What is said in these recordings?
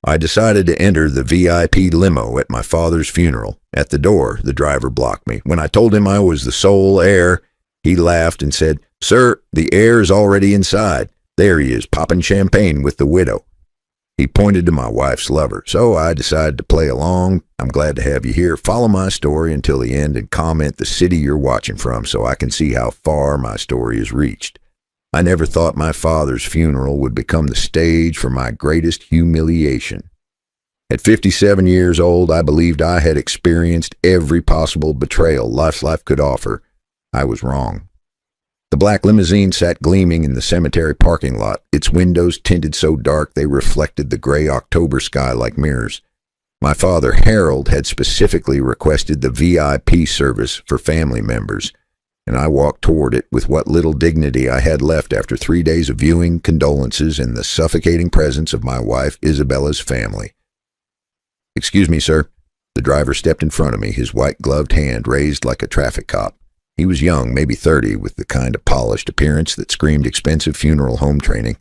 I decided to enter the VIP limo at my father's funeral. At the door, the driver blocked me. When I told him I was the sole heir, he laughed and said, "Sir, the heir is already inside. There he is, popping champagne with the widow." He pointed to my wife's lover, so I decided to play along. "I'm glad to have you here. Follow my story until the end and comment the city you're watching from so I can see how far my story has reached." I never thought my father's funeral would become the stage for my greatest humiliation. At 57 years old, I believed I had experienced every possible betrayal life could offer. I was wrong. The black limousine sat gleaming in the cemetery parking lot, its windows tinted so dark they reflected the gray October sky like mirrors. My father, Harold, had specifically requested the VIP service for family members, and I walked toward it with what little dignity I had left after 3 days of viewing, condolences, and the suffocating presence of my wife Isabella's family. "Excuse me, sir." The driver stepped in front of me, his white-gloved hand raised like a traffic cop. He was young, maybe 30, with the kind of polished appearance that screamed expensive funeral home training.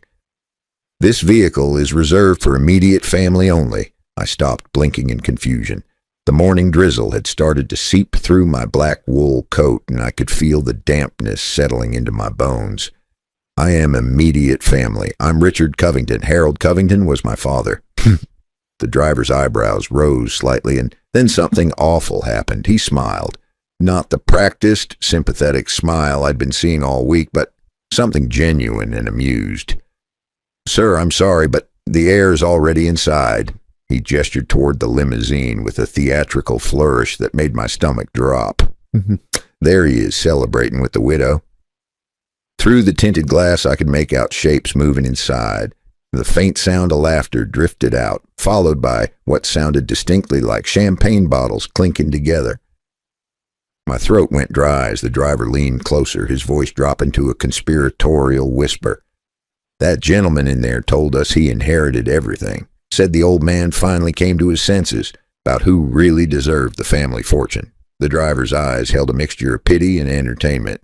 "This vehicle is reserved for immediate family only." I stopped, blinking in confusion. The morning drizzle had started to seep through my black wool coat, and I could feel the dampness settling into my bones. "I am immediate family. I'm Richard Covington. Harold Covington was my father." The driver's eyebrows rose slightly, and then something awful happened. He smiled. Not the practiced, sympathetic smile I'd been seeing all week, but something genuine and amused. "Sir, I'm sorry, but the heir's already inside." He gestured toward the limousine with a theatrical flourish that made my stomach drop. "There he is, celebrating with the widow." Through the tinted glass, I could make out shapes moving inside. The faint sound of laughter drifted out, followed by what sounded distinctly like champagne bottles clinking together. My throat went dry as the driver leaned closer, his voice dropping to a conspiratorial whisper. "That gentleman in there told us he inherited everything. Said the old man finally came to his senses about who really deserved the family fortune." The driver's eyes held a mixture of pity and entertainment.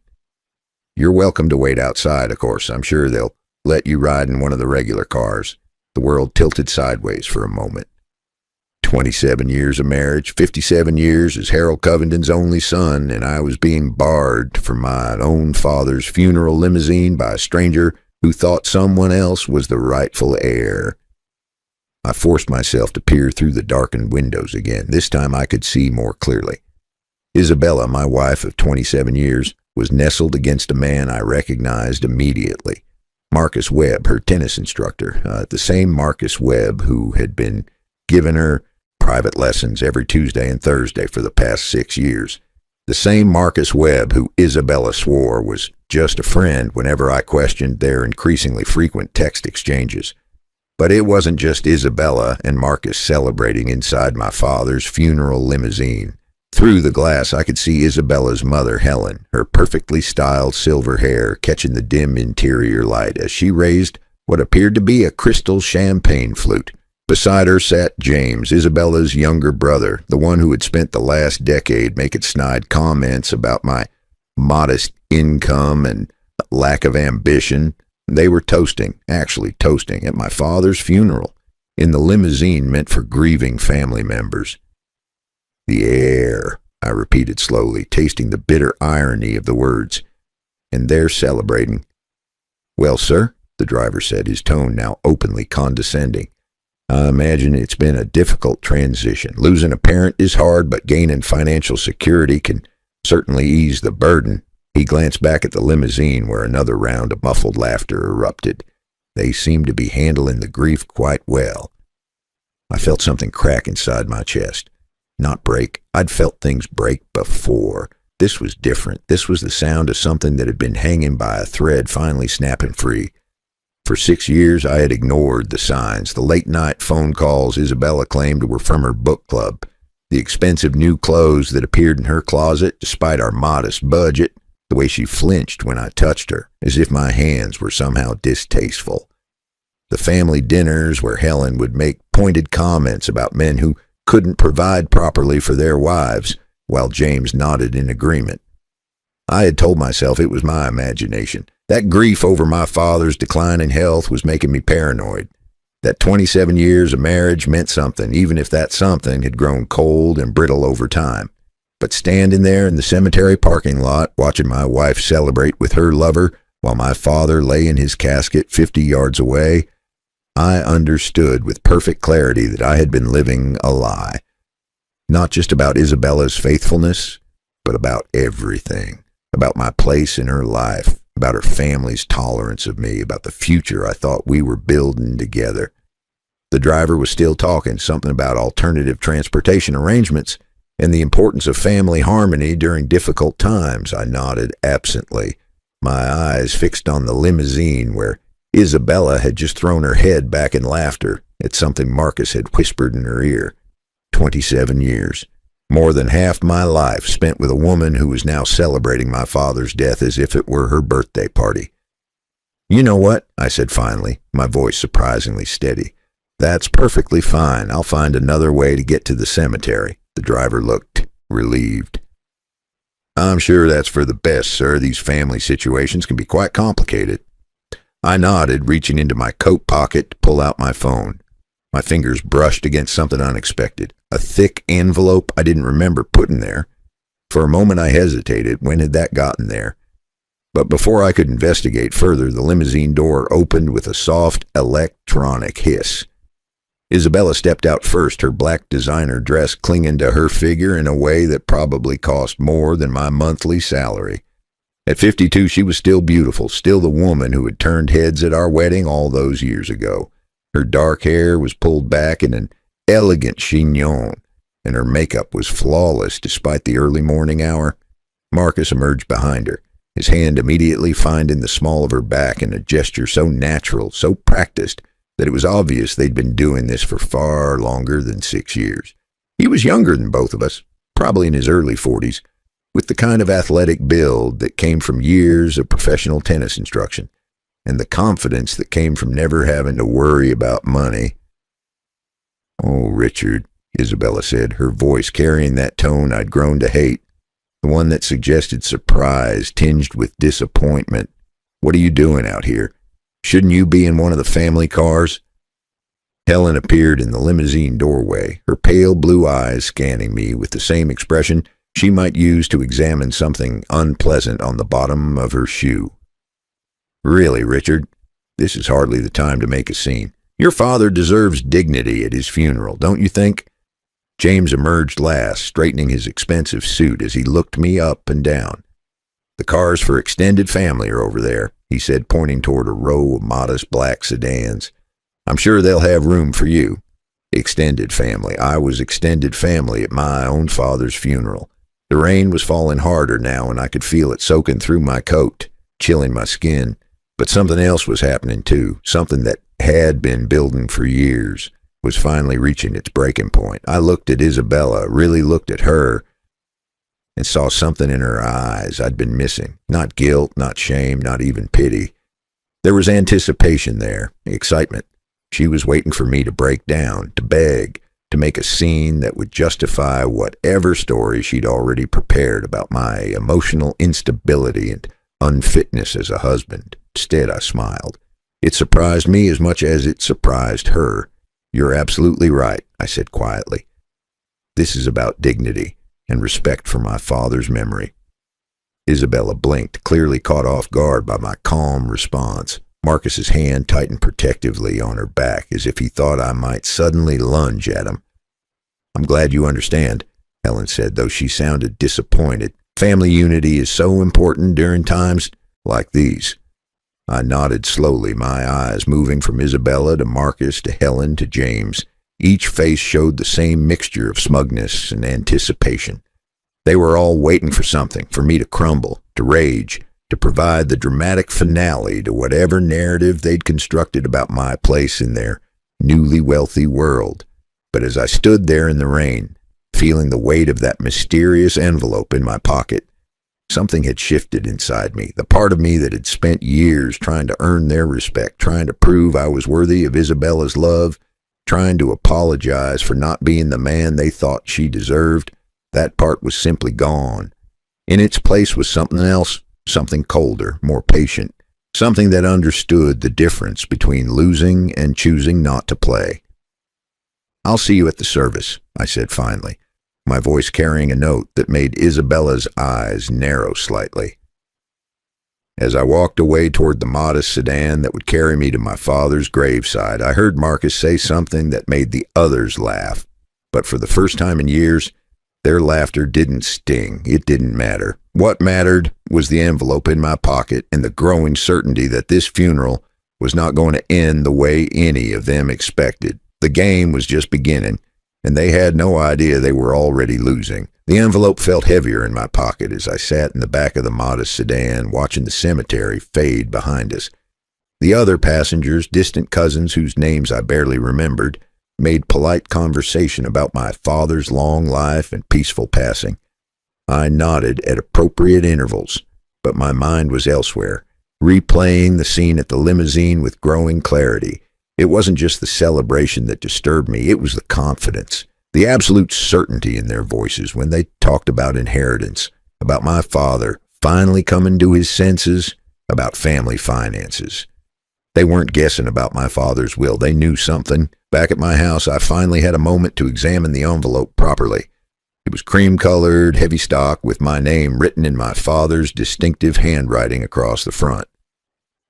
"You're welcome to wait outside, of course. I'm sure they'll let you ride in one of the regular cars." The world tilted sideways for a moment. 27 years of marriage, 57 years as Harold Covington's only son, and I was being barred from my own father's funeral limousine by a stranger who thought someone else was the rightful heir. I forced myself to peer through the darkened windows again. This time I could see more clearly. Isabella, my wife of 27 years, was nestled against a man I recognized immediately. Marcus Webb, her tennis instructor, the same Marcus Webb who had been giving her private lessons every Tuesday and Thursday for the past 6 years. The same Marcus Webb who Isabella swore was just a friend whenever I questioned their increasingly frequent text exchanges. But it wasn't just Isabella and Marcus celebrating inside my father's funeral limousine. Through the glass, I could see Isabella's mother, Helen, her perfectly styled silver hair catching the dim interior light as she raised what appeared to be a crystal champagne flute. Beside her sat James, Isabella's younger brother, the one who had spent the last decade making snide comments about my modest income and lack of ambition. They were actually toasting, at my father's funeral, in the limousine meant for grieving family members. "The heir," I repeated slowly, tasting the bitter irony of the words. "And they're celebrating." "Well, sir," the driver said, his tone now openly condescending, "I imagine it's been a difficult transition. Losing a parent is hard, but gaining financial security can certainly ease the burden." He glanced back at the limousine where another round of muffled laughter erupted. They seemed to be handling the grief quite well. I felt something crack inside my chest. Not break. I'd felt things break before. This was different. This was the sound of something that had been hanging by a thread finally snapping free. For 6 years, I had ignored the signs, the late-night phone calls Isabella claimed were from her book club, the expensive new clothes that appeared in her closet despite our modest budget, the way she flinched when I touched her, as if my hands were somehow distasteful. The family dinners where Helen would make pointed comments about men who couldn't provide properly for their wives, while James nodded in agreement. I had told myself it was my imagination. That grief over my father's declining health was making me paranoid. That 27 years of marriage meant something, even if that something had grown cold and brittle over time. But standing there in the cemetery parking lot, watching my wife celebrate with her lover while my father lay in his casket 50 yards away, I understood with perfect clarity that I had been living a lie. Not just about Isabella's faithfulness, but about everything. About my place in her life, about her family's tolerance of me, about the future I thought we were building together. The driver was still talking, something about alternative transportation arrangements and the importance of family harmony during difficult times. I nodded absently, my eyes fixed on the limousine where Isabella had just thrown her head back in laughter at something Marcus had whispered in her ear. 27 years. More than half my life spent with a woman who was now celebrating my father's death as if it were her birthday party. "You know what?" I said finally, my voice surprisingly steady. "That's perfectly fine. I'll find another way to get to the cemetery." The driver looked relieved. "I'm sure that's for the best, sir. These family situations can be quite complicated." I nodded, reaching into my coat pocket to pull out my phone. My fingers brushed against something unexpected, a thick envelope I didn't remember putting there. For a moment I hesitated. When had that gotten there? But before I could investigate further, the limousine door opened with a soft electronic hiss. Isabella stepped out first, her black designer dress clinging to her figure in a way that probably cost more than my monthly salary. At 52, she was still beautiful, still the woman who had turned heads at our wedding all those years ago. Her dark hair was pulled back in an elegant chignon, and her makeup was flawless despite the early morning hour. Marcus emerged behind her, his hand immediately finding the small of her back in a gesture so natural, so practiced, that it was obvious they'd been doing this for far longer than 6 years. He was younger than both of us, probably in his early 40s, with the kind of athletic build that came from years of professional tennis instruction, and the confidence that came from never having to worry about money. "Oh, Richard," Isabella said, her voice carrying that tone I'd grown to hate, the one that suggested surprise tinged with disappointment. "What are you doing out here? Shouldn't you be in one of the family cars?" Helen appeared in the limousine doorway, her pale blue eyes scanning me with the same expression she might use to examine something unpleasant on the bottom of her shoe. "Really, Richard, this is hardly the time to make a scene. Your father deserves dignity at his funeral, don't you think?" James emerged last, straightening his expensive suit as he looked me up and down. "The cars for extended family are over there," he said, pointing toward a row of modest black sedans. "I'm sure they'll have room for you." Extended family. I was extended family at my own father's funeral. The rain was falling harder now, and I could feel it soaking through my coat, chilling my skin. But something else was happening too, something that had been building for years, was finally reaching its breaking point. I looked at Isabella, really looked at her, and saw something in her eyes I'd been missing. Not guilt, not shame, not even pity. There was anticipation there, excitement. She was waiting for me to break down, to beg, to make a scene that would justify whatever story she'd already prepared about my emotional instability and unfitness as a husband. Instead, I smiled. It surprised me as much as it surprised her. "You're absolutely right," I said quietly. "This is about dignity and respect for my father's memory." Isabella blinked, clearly caught off guard by my calm response. Marcus's hand tightened protectively on her back, as if he thought I might suddenly lunge at him. "I'm glad you understand," Helen said, though she sounded disappointed. "Family unity is so important during times like these." I nodded slowly, my eyes moving from Isabella to Marcus to Helen to James. Each face showed the same mixture of smugness and anticipation. They were all waiting for something, for me to crumble, to rage, to provide the dramatic finale to whatever narrative they'd constructed about my place in their newly wealthy world. But as I stood there in the rain, feeling the weight of that mysterious envelope in my pocket, something had shifted inside me, the part of me that had spent years trying to earn their respect, trying to prove I was worthy of Isabella's love, trying to apologize for not being the man they thought she deserved. That part was simply gone. In its place was something else, something colder, more patient, something that understood the difference between losing and choosing not to play. "I'll see you at the service," I said finally, my voice carrying a note that made Isabella's eyes narrow slightly. As I walked away toward the modest sedan that would carry me to my father's graveside, I heard Marcus say something that made the others laugh. But for the first time in years, their laughter didn't sting. It didn't matter. What mattered was the envelope in my pocket and the growing certainty that this funeral was not going to end the way any of them expected. The game was just beginning, and they had no idea they were already losing. The envelope felt heavier in my pocket as I sat in the back of the modest sedan watching the cemetery fade behind us. The other passengers, distant cousins whose names I barely remembered, made polite conversation about my father's long life and peaceful passing. I nodded at appropriate intervals, but my mind was elsewhere, replaying the scene at the limousine with growing clarity. It wasn't just the celebration that disturbed me, it was the confidence, the absolute certainty in their voices when they talked about inheritance, about my father finally coming to his senses, about family finances. They weren't guessing about my father's will. They knew something. Back at my house, I finally had a moment to examine the envelope properly. It was cream-colored, heavy stock, with my name written in my father's distinctive handwriting across the front.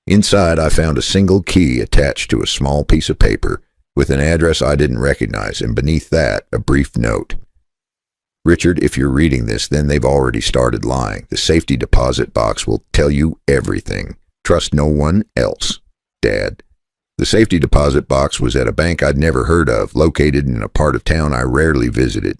Inside, I found a single key attached to a small piece of paper with an address I didn't recognize, and beneath that, a brief note. "Richard, if you're reading this, then they've already started lying. The safety deposit box will tell you everything. Trust no one else. Dad." The safety deposit box was at a bank I'd never heard of, located in a part of town I rarely visited.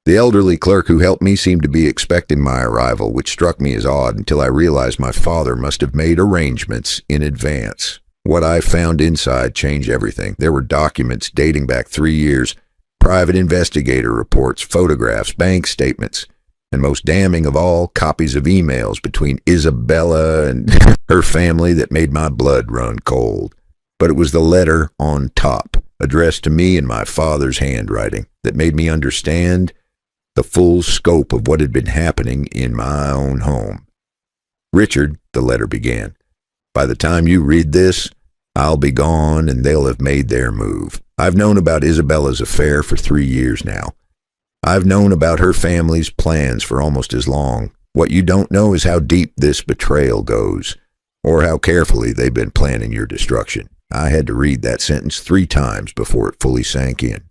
The elderly clerk who helped me seemed to be expecting my arrival, which struck me as odd until I realized my father must have made arrangements in advance. What I found inside changed everything. There were documents dating back 3 years, private investigator reports, photographs, bank statements, and most damning of all, copies of emails between Isabella and her family that made my blood run cold. But it was the letter on top, addressed to me in my father's handwriting, that made me understand the full scope of what had been happening in my own home. "Richard," the letter began, "by the time you read this, I'll be gone and they'll have made their move. I've known about Isabella's affair for 3 years now. I've known about her family's plans for almost as long. What you don't know is how deep this betrayal goes, or how carefully they've been planning your destruction." I had to read that sentence 3 times before it fully sank in.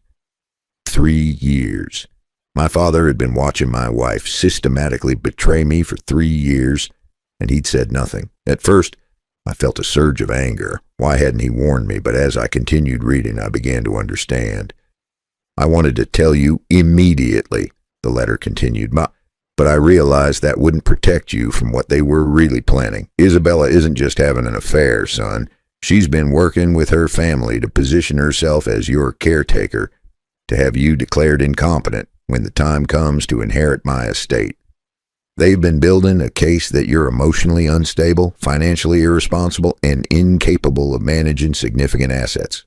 3 years. My father had been watching my wife systematically betray me for 3 years, and he'd said nothing. At first, I felt a surge of anger. Why hadn't he warned me? But as I continued reading, I began to understand. "I wanted to tell you immediately," the letter continued, "but I realized that wouldn't protect you from what they were really planning. Isabella isn't just having an affair, son. She's been working with her family to position herself as your caretaker, to have you declared incompetent when the time comes to inherit my estate. They've been building a case that you're emotionally unstable, financially irresponsible, and incapable of managing significant assets."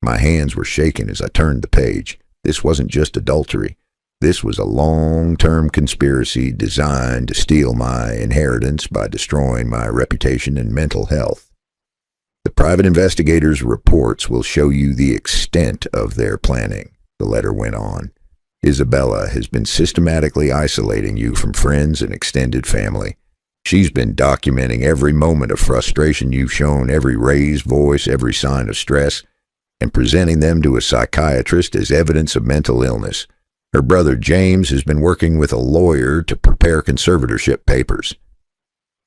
My hands were shaking as I turned the page. This wasn't just adultery. This was a long-term conspiracy designed to steal my inheritance by destroying my reputation and mental health. "The private investigators' reports will show you the extent of their planning," the letter went on. "Isabella has been systematically isolating you from friends and extended family. She's been documenting every moment of frustration you've shown, every raised voice, every sign of stress, and presenting them to a psychiatrist as evidence of mental illness. Her brother James has been working with a lawyer to prepare conservatorship papers."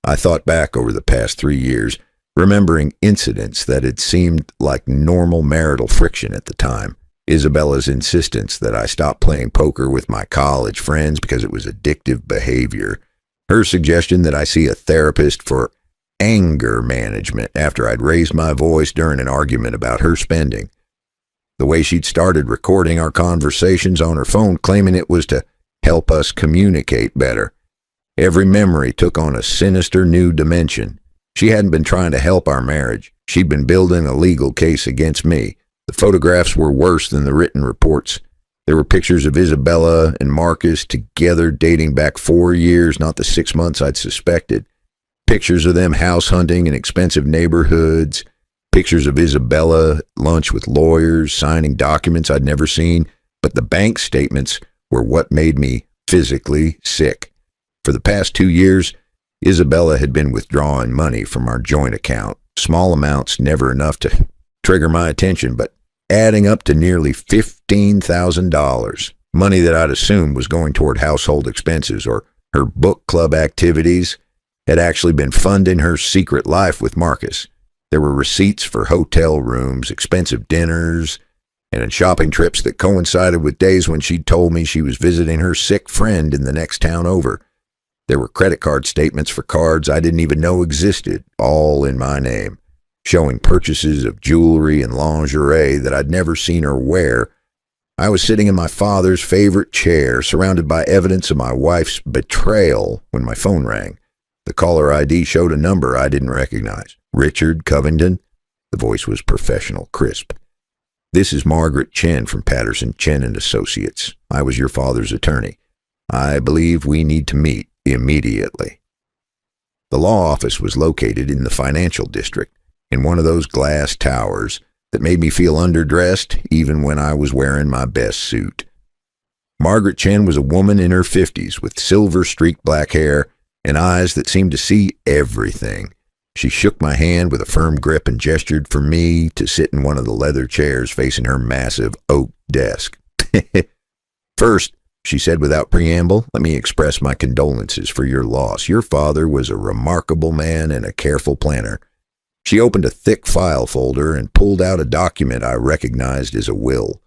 I thought back over the past 3 years, remembering incidents that had seemed like normal marital friction at the time. Isabella's insistence that I stop playing poker with my college friends because it was addictive behavior. Her suggestion that I see a therapist for anger management after I'd raised my voice during an argument about her spending. The way she'd started recording our conversations on her phone, claiming it was to help us communicate better. Every memory took on a sinister new dimension. She hadn't been trying to help our marriage. She'd been building a legal case against me. The photographs were worse than the written reports. There were pictures of Isabella and Marcus together dating back 4 years, not the 6 months I'd suspected. Pictures of them house hunting in expensive neighborhoods, pictures of Isabella at lunch with lawyers, signing documents I'd never seen, but the bank statements were what made me physically sick. For the past 2 years, Isabella had been withdrawing money from our joint account, small amounts, never enough to trigger my attention, but adding up to nearly $15,000, money that I'd assumed was going toward household expenses or her book club activities, had actually been funding her secret life with Marcus. There were receipts for hotel rooms, expensive dinners, and shopping trips that coincided with days when she'd told me she was visiting her sick friend in the next town over. There were credit card statements for cards I didn't even know existed, all in my name, showing purchases of jewelry and lingerie that I'd never seen her wear. I was sitting in my father's favorite chair, surrounded by evidence of my wife's betrayal, when my phone rang. The caller ID showed a number I didn't recognize. Richard Covington? The voice was professional, crisp. "This is Margaret Chen from Patterson, Chen & Associates. I was your father's attorney. I believe we need to meet immediately." The law office was located in the financial district, in one of those glass towers that made me feel underdressed even when I was wearing my best suit. Margaret Chen was a woman in her 50s with silver-streaked black hair and eyes that seemed to see everything. She shook my hand with a firm grip and gestured for me to sit in one of the leather chairs facing her massive oak desk. "First," she said without preamble, "let me express my condolences for your loss. Your father was a remarkable man and a careful planner." She opened a thick file folder and pulled out a document I recognized as a will.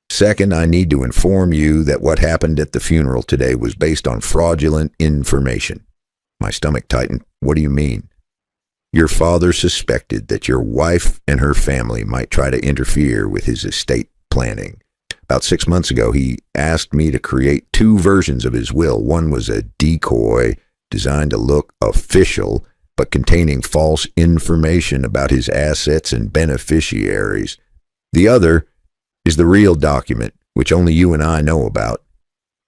"Second, I need to inform you that what happened at the funeral today was based on fraudulent information." My stomach tightened. "What do you mean?" "Your father suspected that your wife and her family might try to interfere with his estate planning. About 6 months ago, he asked me to create 2 versions of his will. One was a decoy designed to look official, but containing false information about his assets and beneficiaries. The other is the real document, which only you and I know about."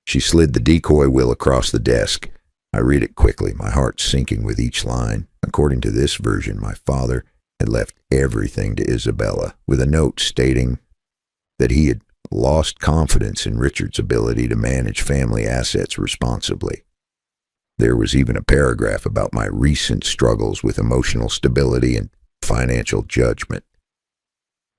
She slid the decoy will across the desk. I read it quickly, my heart sinking with each line. According to this version, my father had left everything to Isabella, with a note stating that he had lost confidence in Richard's ability to manage family assets responsibly. There was even a paragraph about my recent struggles with emotional stability and financial judgment.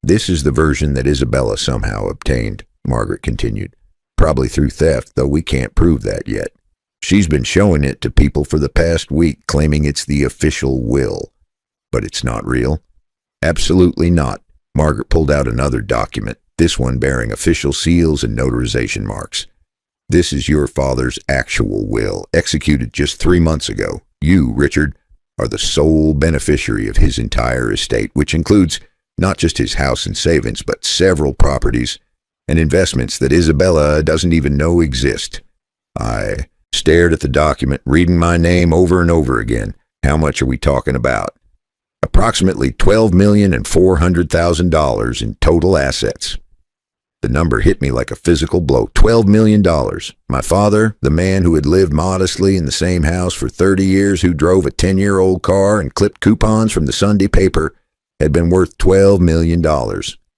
"This is the version that Isabella somehow obtained," Margaret continued. "Probably through theft, though we can't prove that yet. She's been showing it to people for the past week, claiming it's the official will. But it's not real." "Absolutely not." Margaret pulled out another document, this one bearing official seals and notarization marks. "This is your father's actual will, executed just 3 months ago. You, Richard, are the sole beneficiary of his entire estate, which includes not just his house and savings, but several properties and investments that Isabella doesn't even know exist." I stared at the document, reading my name over and over again. "How much are we talking about?" "Approximately $12,400,000 in total assets." The number hit me like a physical blow. $12 million. My father, the man who had lived modestly in the same house for 30 years, who drove a 10-year-old car and clipped coupons from the Sunday paper, had been worth $12 million.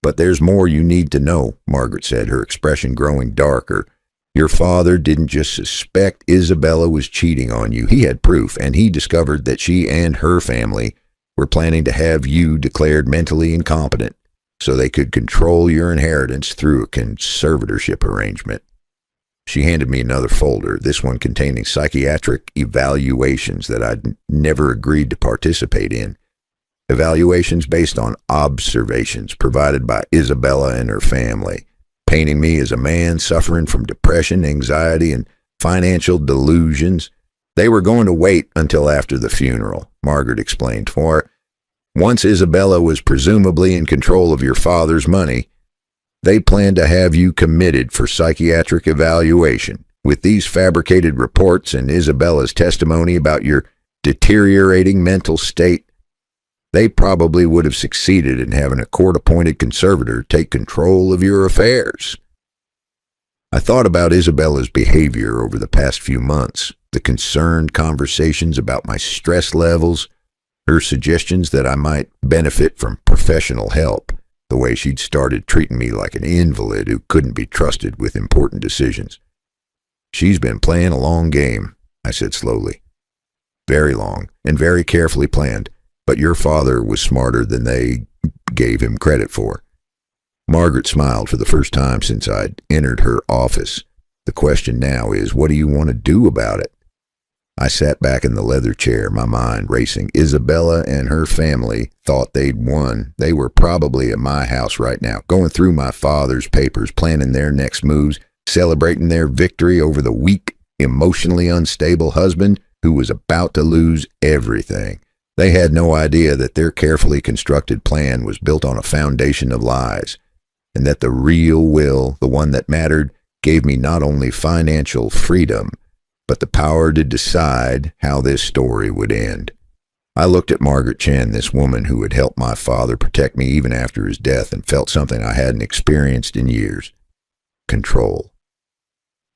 "But there's more you need to know," Margaret said, her expression growing darker. "Your father didn't just suspect Isabella was cheating on you. He had proof, and he discovered that she and her family were planning to have you declared mentally incompetent so they could control your inheritance through a conservatorship arrangement." She handed me another folder, this one containing psychiatric evaluations that I'd never agreed to participate in. Evaluations based on observations provided by Isabella and her family, painting me as a man suffering from depression, anxiety, and financial delusions. "They were going to wait until after the funeral," Margaret explained, "for once Isabella was presumably in control of your father's money, they planned to have you committed for psychiatric evaluation. With these fabricated reports and Isabella's testimony about your deteriorating mental state, they probably would have succeeded in having a court-appointed conservator take control of your affairs." I thought about Isabella's behavior over the past few months. the concerned conversations about my stress levels, her suggestions that I might benefit from professional help, the way she'd started treating me like an invalid who couldn't be trusted with important decisions. "She's been playing a long game," I said slowly. "Very long and very carefully planned, but your father was smarter than they gave him credit for." Margaret smiled for the first time since I'd entered her office. "The question now is, what do you want to do about it?" I sat back in the leather chair, my mind racing. Isabella and her family thought they'd won. They were probably at my house right now, going through my father's papers, planning their next moves, celebrating their victory over the weak, emotionally unstable husband who was about to lose everything. They had no idea that their carefully constructed plan was built on a foundation of lies, and that the real will, the one that mattered, gave me not only financial freedom, but the power to decide how this story would end. I looked at Margaret Chen, this woman who had helped my father protect me even after his death, and felt something I hadn't experienced in years. Control.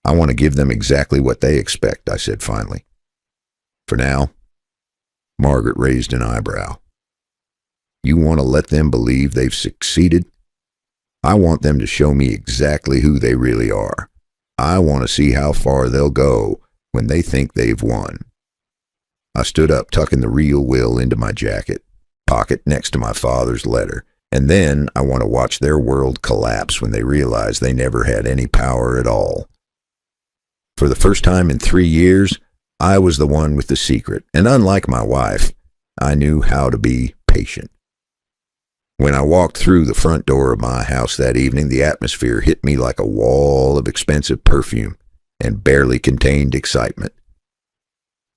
"I want to give them exactly what they expect," I said finally. "For now." Margaret raised an eyebrow. "You want to let them believe they've succeeded? I want them to show me exactly who they really are. I want to see how far they'll go when they think they've won." I stood up, tucking the real will into my jacket pocket next to my father's letter. "And then I want to watch their world collapse when they realize they never had any power at all." For the first time in 3 years, I was the one with the secret, and unlike my wife, I knew how to be patient. When I walked through the front door of my house that evening, the atmosphere hit me like a wall of expensive perfume and barely contained excitement.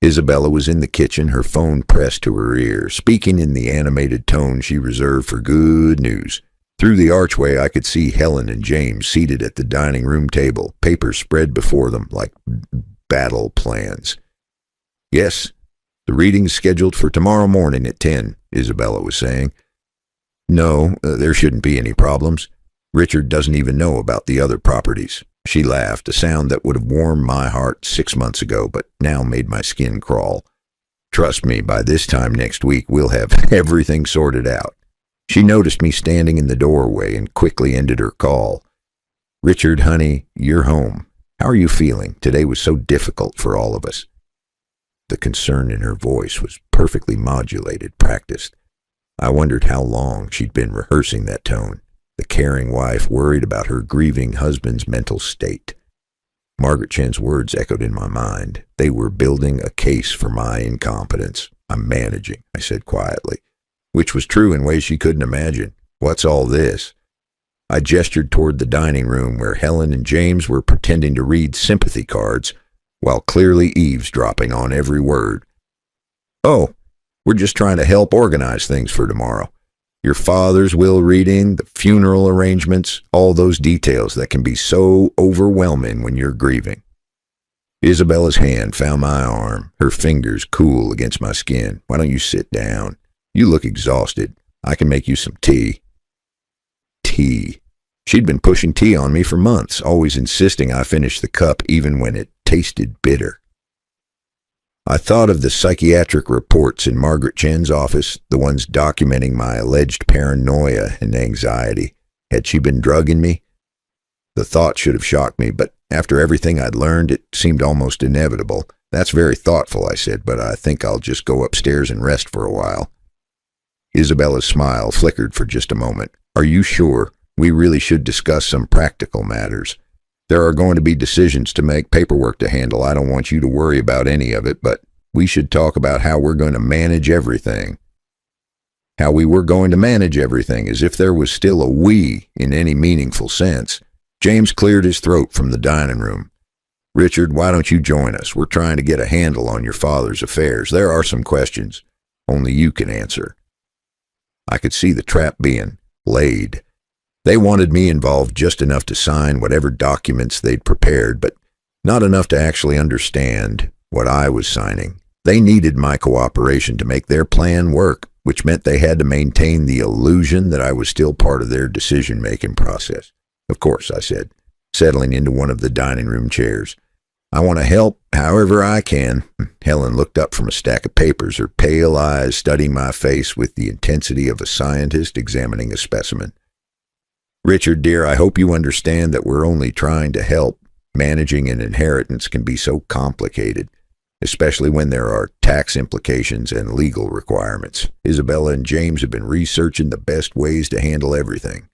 Isabella was in the kitchen, her phone pressed to her ear, speaking in the animated tone she reserved for good news. Through the archway, I could see Helen and James seated at the dining room table, papers spread before them like battle plans. "Yes, the reading's scheduled for tomorrow morning at 10, Isabella was saying. "No, there shouldn't be any problems. Richard doesn't even know about the other properties." She laughed, a sound that would have warmed my heart 6 months ago, but now made my skin crawl. "Trust me, by this time next week, we'll have everything sorted out." She noticed me standing in the doorway and quickly ended her call. "Richard, honey, you're home. How are you feeling? Today was so difficult for all of us." The concern in her voice was perfectly modulated, practiced. I wondered how long she'd been rehearsing that tone. The caring wife worried about her grieving husband's mental state. Margaret Chen's words echoed in my mind. They were building a case for my incompetence. "I'm managing," I said quietly, which was true in ways she couldn't imagine. "What's all this?" I gestured toward the dining room where Helen and James were pretending to read sympathy cards while clearly eavesdropping on every word. "Oh, we're just trying to help organize things for tomorrow. Your father's will reading, the funeral arrangements, all those details that can be so overwhelming when you're grieving." Isabella's hand found my arm, her fingers cool against my skin. "Why don't you sit down? You look exhausted. I can make you some tea." Tea. She'd been pushing tea on me for months, always insisting I finish the cup even when it tasted bitter. I thought of the psychiatric reports in Margaret Chen's office, the ones documenting my alleged paranoia and anxiety. Had she been drugging me? The thought should have shocked me, but after everything I'd learned, it seemed almost inevitable. "That's very thoughtful," I said, "but I think I'll just go upstairs and rest for a while." Isabella's smile flickered for just a moment. "Are you sure? We really should discuss some practical matters. There are going to be decisions to make, paperwork to handle. I don't want you to worry about any of it, but we should talk about how we're going to manage everything." How we were going to manage everything, as if there was still a we in any meaningful sense. James cleared his throat from the dining room. "Richard, why don't you join us? We're trying to get a handle on your father's affairs. There are some questions only you can answer." I could see the trap being laid. They wanted me involved just enough to sign whatever documents they'd prepared, but not enough to actually understand what I was signing. They needed my cooperation to make their plan work, which meant they had to maintain the illusion that I was still part of their decision-making process. "Of course," I said, settling into one of the dining room chairs. I want to help however I can." Helen looked up from a stack of papers, her pale eyes studying my face with the intensity of a scientist examining a specimen. "Richard, dear, I hope you understand that we're only trying to help. Managing an inheritance can be so complicated, especially when there are tax implications and legal requirements. Isabella and James have been researching the best ways to handle everything."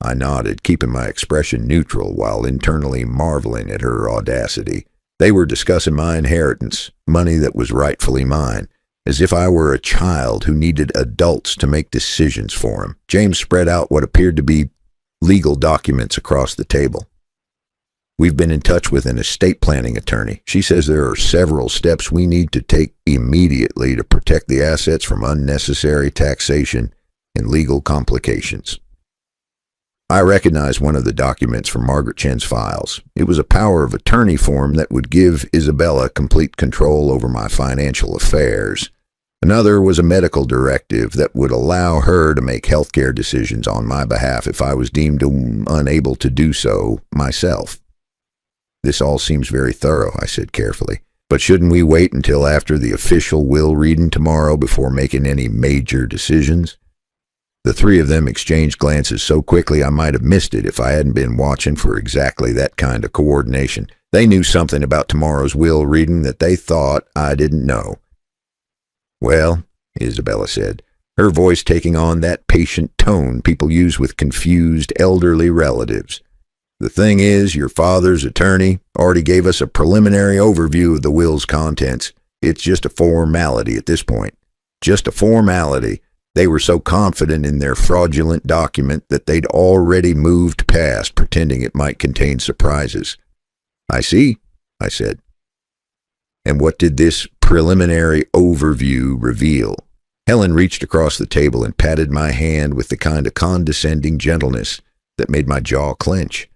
I nodded, keeping my expression neutral while internally marveling at her audacity. They were discussing my inheritance, money that was rightfully mine, as if I were a child who needed adults to make decisions for him. James spread out what appeared to be legal documents across the table. "We've been in touch with an estate planning attorney. She says there are several steps we need to take immediately to protect the assets from unnecessary taxation and legal complications." I recognized one of the documents from Margaret Chen's files. It was a power of attorney form that would give Isabella complete control over my financial affairs. Another was a medical directive that would allow her to make healthcare decisions on my behalf if I was deemed unable to do so myself. "This all seems very thorough," I said carefully. "But shouldn't we wait until after the official will reading tomorrow before making any major decisions?" The three of them exchanged glances so quickly I might have missed it if I hadn't been watching for exactly that kind of coordination. They knew something about tomorrow's will reading that they thought I didn't know. "Well," Isabella said, her voice taking on that patient tone people use with confused elderly relatives, "the thing is, your father's attorney already gave us a preliminary overview of the will's contents. It's just a formality at this point. Just a formality. They were so confident in their fraudulent document that they'd already moved past pretending it might contain surprises." "I see," I said. "And what did this preliminary overview reveal?" Helen reached across the table and patted my hand with the kind of condescending gentleness that made my jaw clench.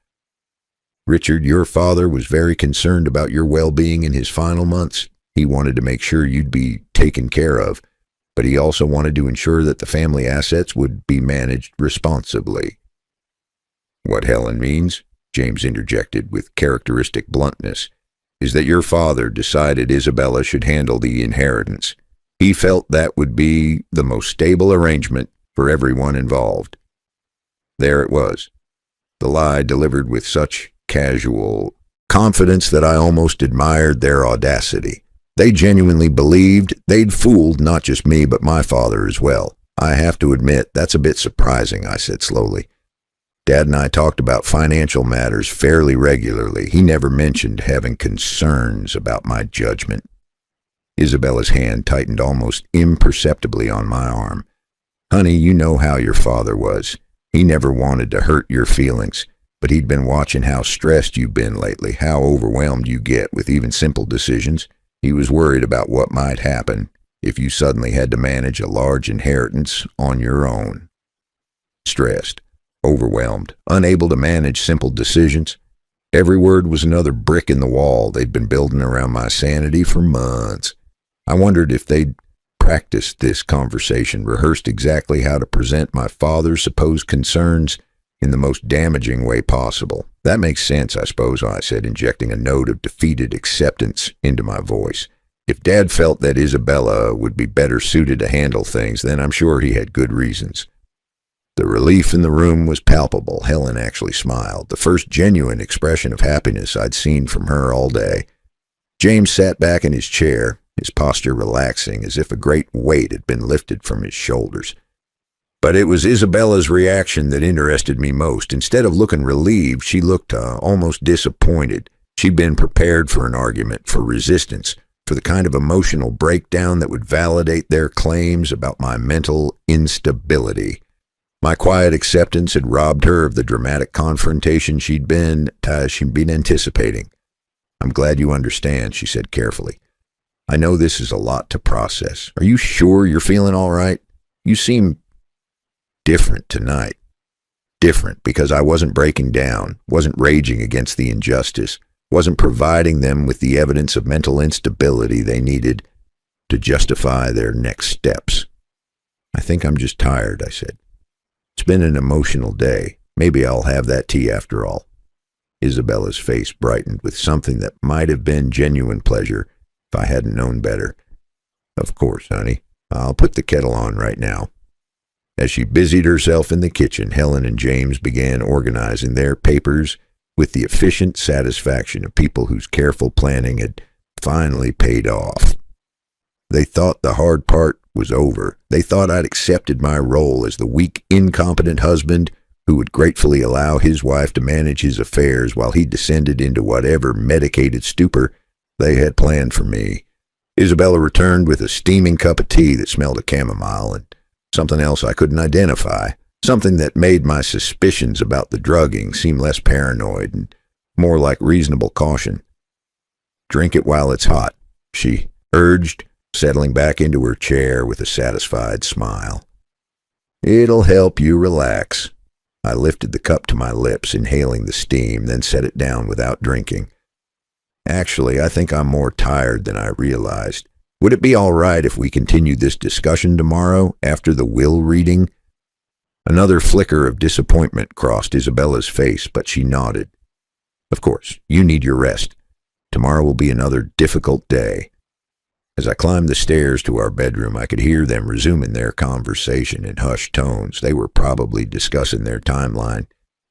"Richard, your father was very concerned about your well-being in his final months. He wanted to make sure you'd be taken care of, but he also wanted to ensure that the family assets would be managed responsibly." "What Helen means," James interjected with characteristic bluntness, "is that your father decided Isabella should handle the inheritance. He felt that would be the most stable arrangement for everyone involved." There it was, the lie delivered with such casual confidence that I almost admired their audacity. They genuinely believed they'd fooled not just me, but my father as well. "I have to admit, that's a bit surprising," I said slowly. "Dad and I talked about financial matters fairly regularly. He never mentioned having concerns about my judgment." Isabella's hand tightened almost imperceptibly on my arm. "Honey, you know how your father was. He never wanted to hurt your feelings, but he'd been watching how stressed you've been lately, how overwhelmed you get with even simple decisions. He was worried about what might happen if you suddenly had to manage a large inheritance on your own." Stressed, overwhelmed, unable to manage simple decisions. Every word was another brick in the wall they'd been building around my sanity for months. I wondered if they'd practiced this conversation, rehearsed exactly how to present my father's supposed concerns in the most damaging way possible. "That makes sense, I suppose," I said, injecting a note of defeated acceptance into my voice. "If Dad felt that Isabella would be better suited to handle things, then I'm sure he had good reasons." The relief in the room was palpable. Helen actually smiled, the first genuine expression of happiness I'd seen from her all day. James sat back in his chair, his posture relaxing as if a great weight had been lifted from his shoulders. But it was Isabella's reaction that interested me most. Instead of looking relieved, she looked almost disappointed. She'd been prepared for an argument, for resistance, for the kind of emotional breakdown that would validate their claims about my mental instability. My quiet acceptance had robbed her of the dramatic confrontation she'd been anticipating. "I'm glad you understand," she said carefully. "I know this is a lot to process. Are you sure you're feeling all right? You seem different tonight." Different because I wasn't breaking down, wasn't raging against the injustice, wasn't providing them with the evidence of mental instability they needed to justify their next steps. "I think I'm just tired," I said. "It's been an emotional day. Maybe I'll have that tea after all." Isabella's face brightened with something that might have been genuine pleasure if I hadn't known better. Of course, honey. I'll put the kettle on right now. As she busied herself in the kitchen, Helen and James began organizing their papers with the efficient satisfaction of people whose careful planning had finally paid off. They thought the hard part was over. They thought I'd accepted my role as the weak, incompetent husband who would gratefully allow his wife to manage his affairs while he descended into whatever medicated stupor they had planned for me. Isabella returned with a steaming cup of tea that smelled of chamomile and something else I couldn't identify, something that made my suspicions about the drugging seem less paranoid and more like reasonable caution. "Drink it while it's hot," she urged, settling back into her chair with a satisfied smile. "It'll help you relax." I lifted the cup to my lips, inhaling the steam, then set it down without drinking. "Actually, I think I'm more tired than I realized. Would it be all right if we continued this discussion tomorrow after the will reading?" Another flicker of disappointment crossed Isabella's face, but she nodded. "Of course, you need your rest. Tomorrow will be another difficult day." As I climbed the stairs to our bedroom, I could hear them resuming their conversation in hushed tones. They were probably discussing their timeline,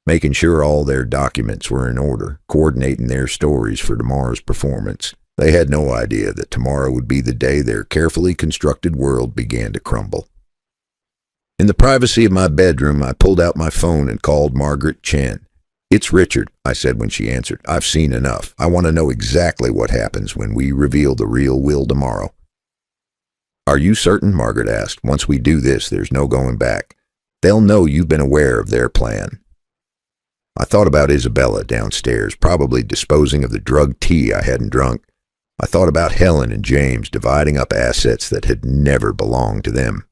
making sure all their documents were in order, coordinating their stories for tomorrow's performance. They had no idea that tomorrow would be the day their carefully constructed world began to crumble. In the privacy of my bedroom, I pulled out my phone and called Margaret Chen. "It's Richard," I said when she answered. "I've seen enough. I want to know exactly what happens when we reveal the real will tomorrow." "Are you certain?" Margaret asked. "Once we do this, there's no going back. They'll know you've been aware of their plan." I thought about Isabella downstairs, probably disposing of the drugged tea I hadn't drunk. I thought about Helen and James dividing up assets that had never belonged to them.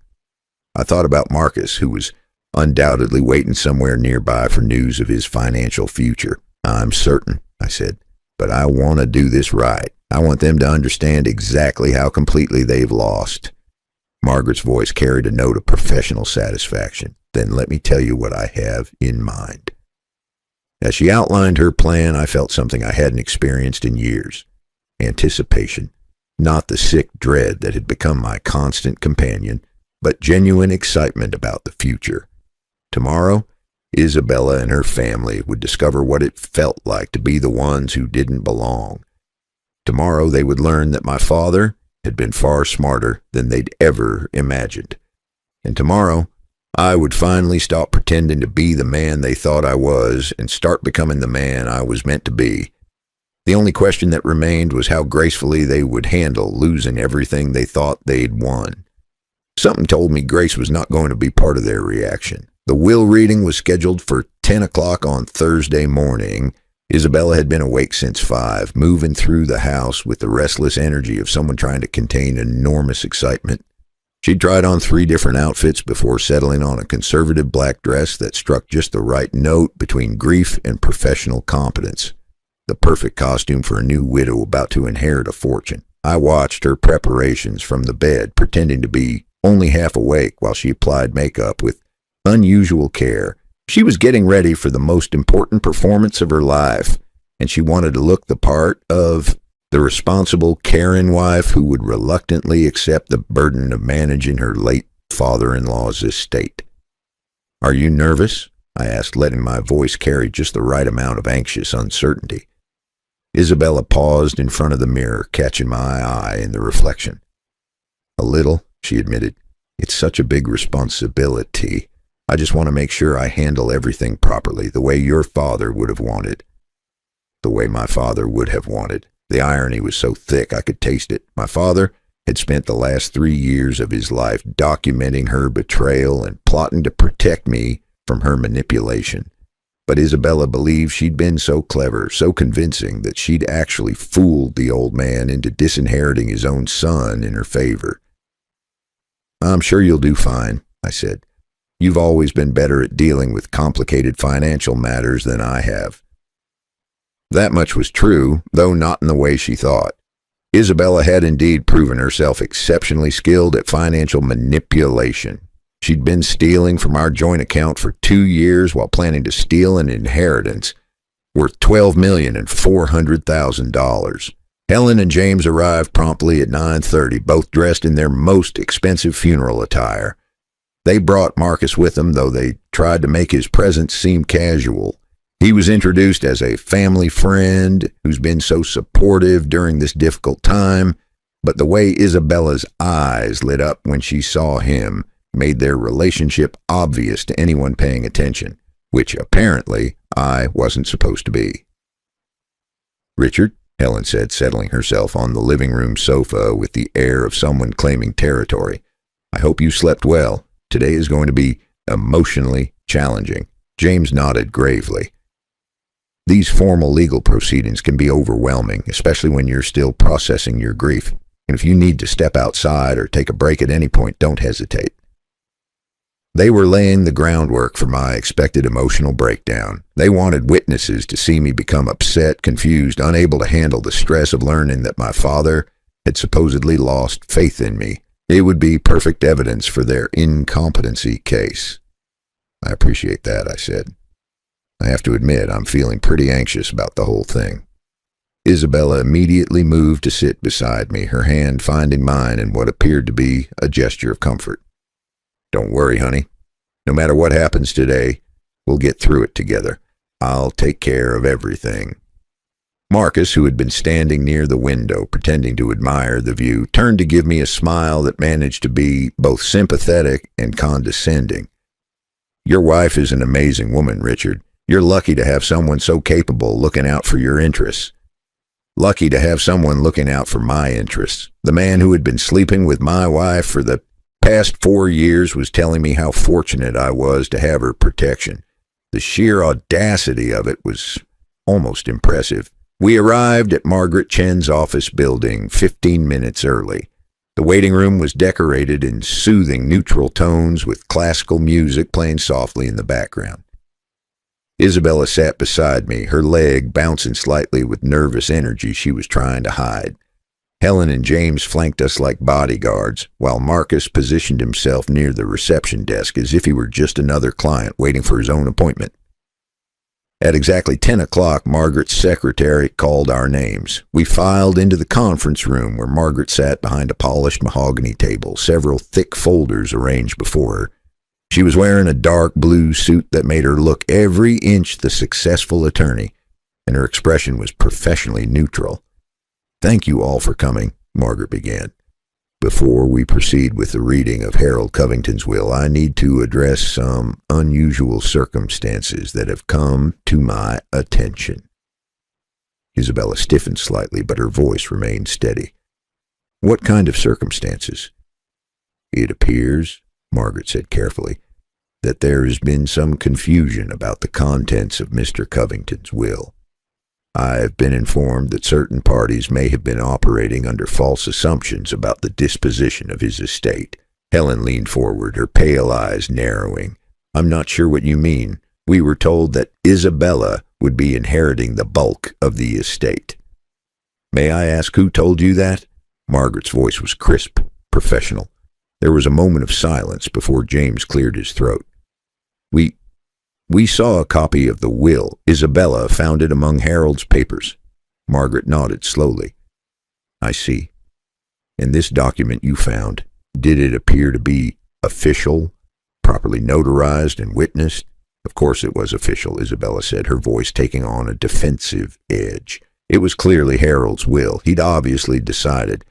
I thought about Marcus, who was undoubtedly waiting somewhere nearby for news of his financial future. "I'm certain," I said, "but I want to do this right. I want them to understand exactly how completely they've lost." Margaret's voice carried a note of professional satisfaction. "Then let me tell you what I have in mind." As she outlined her plan, I felt something I hadn't experienced in years. Anticipation. Not the sick dread that had become my constant companion, but genuine excitement about the future. Tomorrow, Isabella and her family would discover what it felt like to be the ones who didn't belong. Tomorrow they would learn that my father had been far smarter than they'd ever imagined. And tomorrow, I would finally stop pretending to be the man they thought I was and start becoming the man I was meant to be. The only question that remained was how gracefully they would handle losing everything they thought they'd won. Something told me Grace was not going to be part of their reaction. The will reading was scheduled for 10 o'clock on Thursday morning. Isabella had been awake since 5, moving through the house with the restless energy of someone trying to contain enormous excitement. She'd tried on 3 different outfits before settling on a conservative black dress that struck just the right note between grief and professional competence. The perfect costume for a new widow about to inherit a fortune. I watched her preparations from the bed, pretending to be only half awake while she applied makeup with unusual care. She was getting ready for the most important performance of her life, and she wanted to look the part of the responsible, caring wife who would reluctantly accept the burden of managing her late father-in-law's estate. "Are you nervous?" I asked, letting my voice carry just the right amount of anxious uncertainty. Isabella paused in front of the mirror, catching my eye in the reflection. "A little," she admitted. "It's such a big responsibility. I just want to make sure I handle everything properly, the way your father would have wanted." The way my father would have wanted. The irony was so thick I could taste it. My father had spent the last 3 years of his life documenting her betrayal and plotting to protect me from her manipulation. But Isabella believed she'd been so clever, so convincing, that she'd actually fooled the old man into disinheriting his own son in her favor. "I'm sure you'll do fine," I said. "You've always been better at dealing with complicated financial matters than I have." That much was true, though not in the way she thought. Isabella had indeed proven herself exceptionally skilled at financial manipulation. She'd been stealing from our joint account for 2 years while planning to steal an inheritance. worth $12,400,000. Helen and James arrived promptly at 9:30, both dressed in their most expensive funeral attire. They brought Marcus with them, though they tried to make his presence seem casual. He was introduced as a family friend who's been so supportive during this difficult time, but the way Isabella's eyes lit up when she saw him made their relationship obvious to anyone paying attention, which apparently I wasn't supposed to be. "Richard," Helen said, settling herself on the living room sofa with the air of someone claiming territory, "I hope you slept well. Today is going to be emotionally challenging." James nodded gravely. "These formal legal proceedings can be overwhelming, especially when you're still processing your grief. And if you need to step outside or take a break at any point, don't hesitate." They were laying the groundwork for my expected emotional breakdown. They wanted witnesses to see me become upset, confused, unable to handle the stress of learning that my father had supposedly lost faith in me. It would be perfect evidence for their incompetency case. "I appreciate that," I said. "I have to admit, I'm feeling pretty anxious about the whole thing." Isabella immediately moved to sit beside me, her hand finding mine in what appeared to be a gesture of comfort. "Don't worry, honey. No matter what happens today, we'll get through it together. I'll take care of everything." Marcus, who had been standing near the window pretending to admire the view, turned to give me a smile that managed to be both sympathetic and condescending. "Your wife is an amazing woman, Richard. You're lucky to have someone so capable looking out for your interests. Lucky to have someone looking out for my interests. The man who had been sleeping with my wife for the past 4 years was telling me how fortunate I was to have her protection. The sheer audacity of it was almost impressive." We arrived at Margaret Chen's office building 15 minutes early. The waiting room was decorated in soothing neutral tones with classical music playing softly in the background. Isabella sat beside me, her leg bouncing slightly with nervous energy she was trying to hide. Helen and James flanked us like bodyguards, while Marcus positioned himself near the reception desk as if he were just another client waiting for his own appointment. At exactly 10 o'clock, Margaret's secretary called our names. We filed into the conference room where Margaret sat behind a polished mahogany table, several thick folders arranged before her. She was wearing a dark blue suit that made her look every inch the successful attorney, and her expression was professionally neutral. "Thank you all for coming," Margaret began. "Before we proceed with the reading of Harold Covington's will, I need to address some unusual circumstances that have come to my attention." Isabella stiffened slightly, but her voice remained steady. "What kind of circumstances?" "It appears," Margaret said carefully, "that there has been some confusion about the contents of Mr. Covington's will. I have been informed that certain parties may have been operating under false assumptions about the disposition of his estate." Helen leaned forward, her pale eyes narrowing. "I'm not sure what you mean. We were told that Isabella would be inheriting the bulk of the estate." "May I ask who told you that?" Margaret's voice was crisp, professional. There was a moment of silence before James cleared his throat. We saw a copy of the will. Isabella found it among Harold's papers." Margaret nodded slowly. "I see. And this document you found, did it appear to be official, properly notarized and witnessed?" "Of course it was official," Isabella said, her voice taking on a defensive edge. "It was clearly Harold's will. He'd obviously decided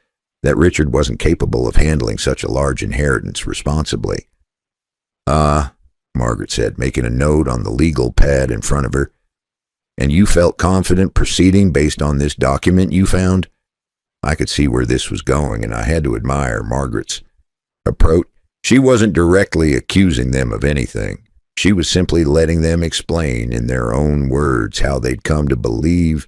that Richard wasn't capable of handling such a large inheritance responsibly." Margaret said, making a note on the legal pad in front of her. "And you felt confident proceeding based on this document you found?" I could see where this was going, and I had to admire Margaret's approach. She wasn't directly accusing them of anything. She was simply letting them explain in their own words how they'd come to believe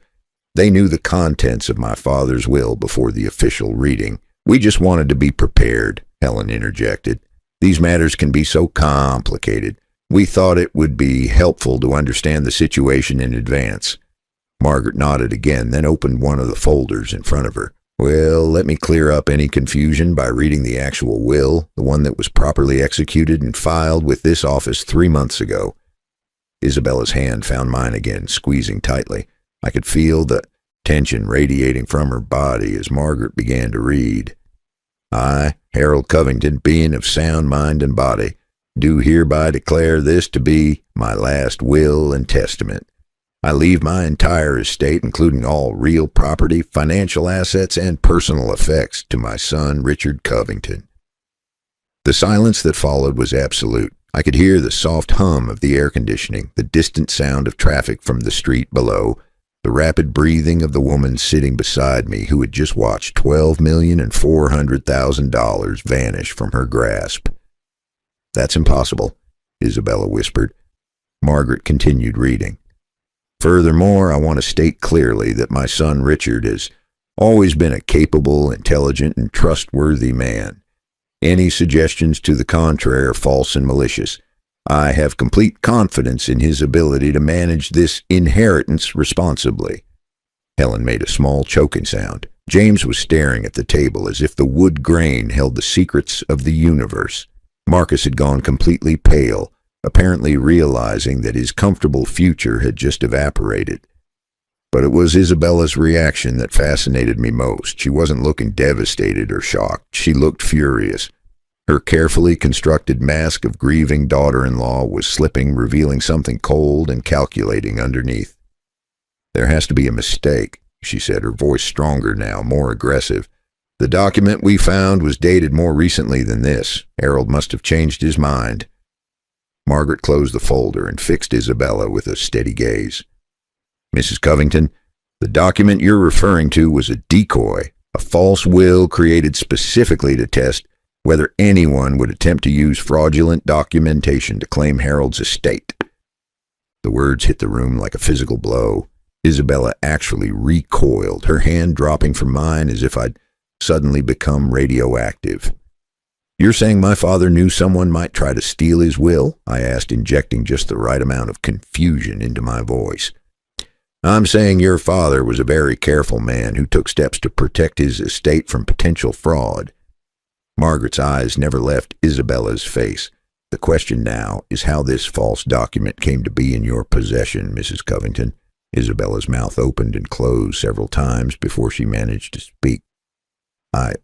they knew the contents of my father's will before the official reading. "We just wanted to be prepared," Helen interjected. "These matters can be so complicated. We thought it would be helpful to understand the situation in advance." Margaret nodded again, then opened one of the folders in front of her. "Well, let me clear up any confusion by reading the actual will, the one that was properly executed and filed with this office 3 months ago." Isabella's hand found mine again, squeezing tightly. I could feel the tension radiating from her body as Margaret began to read. I, Harold Covington, being of sound mind and body, do hereby declare this to be my last will and testament. I leave my entire estate, including all real property, financial assets, and personal effects, to my son, Richard Covington. The silence that followed was absolute. I could hear the soft hum of the air conditioning, the distant sound of traffic from the street below, the rapid breathing of the woman sitting beside me who had just watched $12,400,000 vanish from her grasp. "That's impossible," Isabella whispered. Margaret continued reading. "Furthermore, I want to state clearly that my son Richard has always been a capable, intelligent, and trustworthy man. Any suggestions to the contrary are false and malicious. I have complete confidence in his ability to manage this inheritance responsibly." Helen made a small choking sound. James was staring at the table as if the wood grain held the secrets of the universe. Marcus had gone completely pale, apparently realizing that his comfortable future had just evaporated. But it was Isabella's reaction that fascinated me most. She wasn't looking devastated or shocked. She looked furious. Her carefully constructed mask of grieving daughter-in-law was slipping, revealing something cold and calculating underneath. "There has to be a mistake," she said, her voice stronger now, more aggressive. "The document we found was dated more recently than this. Harold must have changed his mind." Margaret closed the folder and fixed Isabella with a steady gaze. "Mrs. Covington, the document you're referring to was a decoy, a false will created specifically to test whether anyone would attempt to use fraudulent documentation to claim Harold's estate." The words hit the room like a physical blow. Isabella actually recoiled, her hand dropping from mine as if I'd suddenly become radioactive. "You're saying my father knew someone might try to steal his will?" I asked, injecting just the right amount of confusion into my voice. "I'm saying your father was a very careful man who took steps to protect his estate from potential fraud." Margaret's eyes never left Isabella's face. "The question now is how this false document came to be in your possession, Mrs. Covington." Isabella's mouth opened and closed several times before she managed to speak. I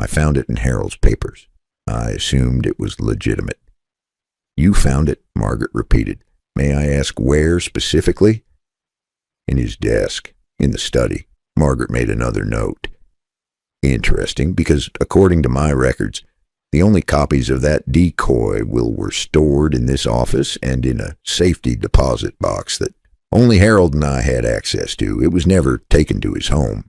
found it in Harold's papers. I assumed it was legitimate." "You found it?" Margaret repeated. "May I ask where specifically?" "In his desk, in the study." Margaret made another note. "Interesting, because according to my records, the only copies of that decoy will were stored in this office and in a safety deposit box that only Harold and I had access to. It was never taken to his home."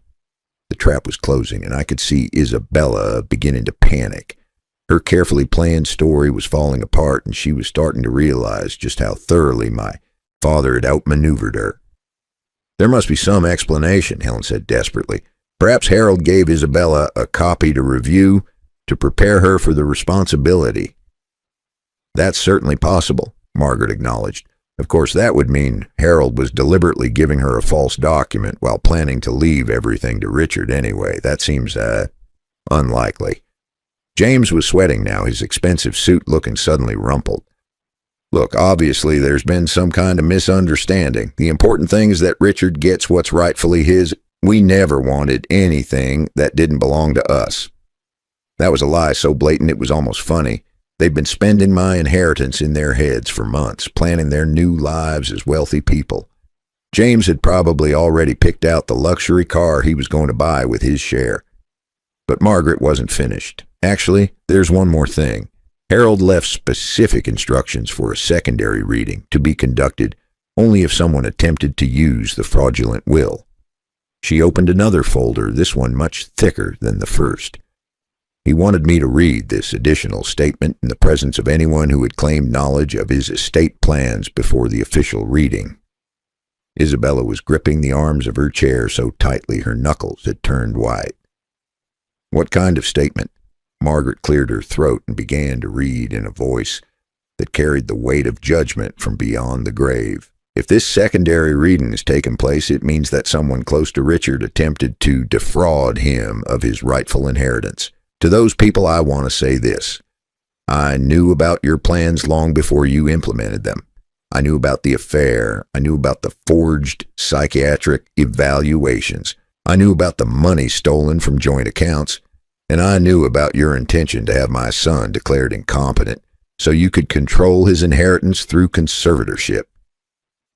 The trap was closing, and I could see Isabella beginning to panic. Her carefully planned story was falling apart, and she was starting to realize just how thoroughly my father had outmaneuvered her. "There must be some explanation," Helen said desperately. "Perhaps Harold gave Isabella a copy to review to prepare her for the responsibility." "That's certainly possible," Margaret acknowledged. "Of course, that would mean Harold was deliberately giving her a false document while planning to leave everything to Richard anyway. That seems, unlikely." James was sweating now, his expensive suit looking suddenly rumpled. "Look, obviously there's been some kind of misunderstanding. The important thing is that Richard gets what's rightfully his. We never wanted anything that didn't belong to us." That was a lie so blatant it was almost funny. They'd been spending my inheritance in their heads for months, planning their new lives as wealthy people. James had probably already picked out the luxury car he was going to buy with his share. But Margaret wasn't finished. "Actually, there's one more thing. Harold left specific instructions for a secondary reading to be conducted only if someone attempted to use the fraudulent will." She opened another folder, this one much thicker than the first. "He wanted me to read this additional statement in the presence of anyone who had claimed knowledge of his estate plans before the official reading." Isabella was gripping the arms of her chair so tightly her knuckles had turned white. "What kind of statement?" Margaret cleared her throat and began to read in a voice that carried the weight of judgment from beyond the grave. "If this secondary reading has taken place, it means that someone close to Richard attempted to defraud him of his rightful inheritance. To those people, I want to say this. I knew about your plans long before you implemented them. I knew about the affair. I knew about the forged psychiatric evaluations. I knew about the money stolen from joint accounts. And I knew about your intention to have my son declared incompetent so you could control his inheritance through conservatorship.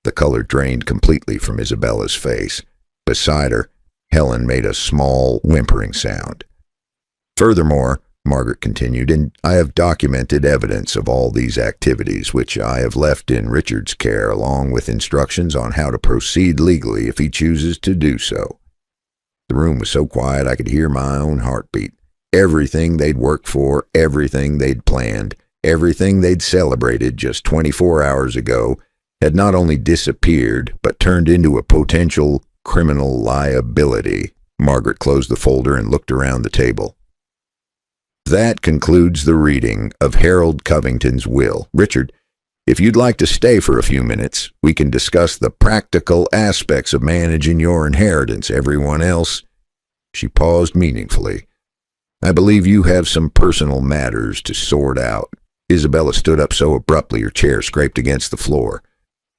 The color drained completely from Isabella's face. Beside her, Helen made a small, whimpering sound. Furthermore, Margaret continued, and I have documented evidence of all these activities, which I have left in Richard's care, along with instructions on how to proceed legally if he chooses to do so. The room was so quiet I could hear my own heartbeat. Everything they'd worked for, everything they'd planned, everything they'd celebrated just 24 hours ago had not only disappeared, but turned into a potential criminal liability. Margaret closed the folder and looked around the table. That concludes the reading of Harold Covington's will. Richard, if you'd like to stay for a few minutes, we can discuss the practical aspects of managing your inheritance. Everyone else. She paused meaningfully. I believe you have some personal matters to sort out. Isabella stood up so abruptly her chair scraped against the floor.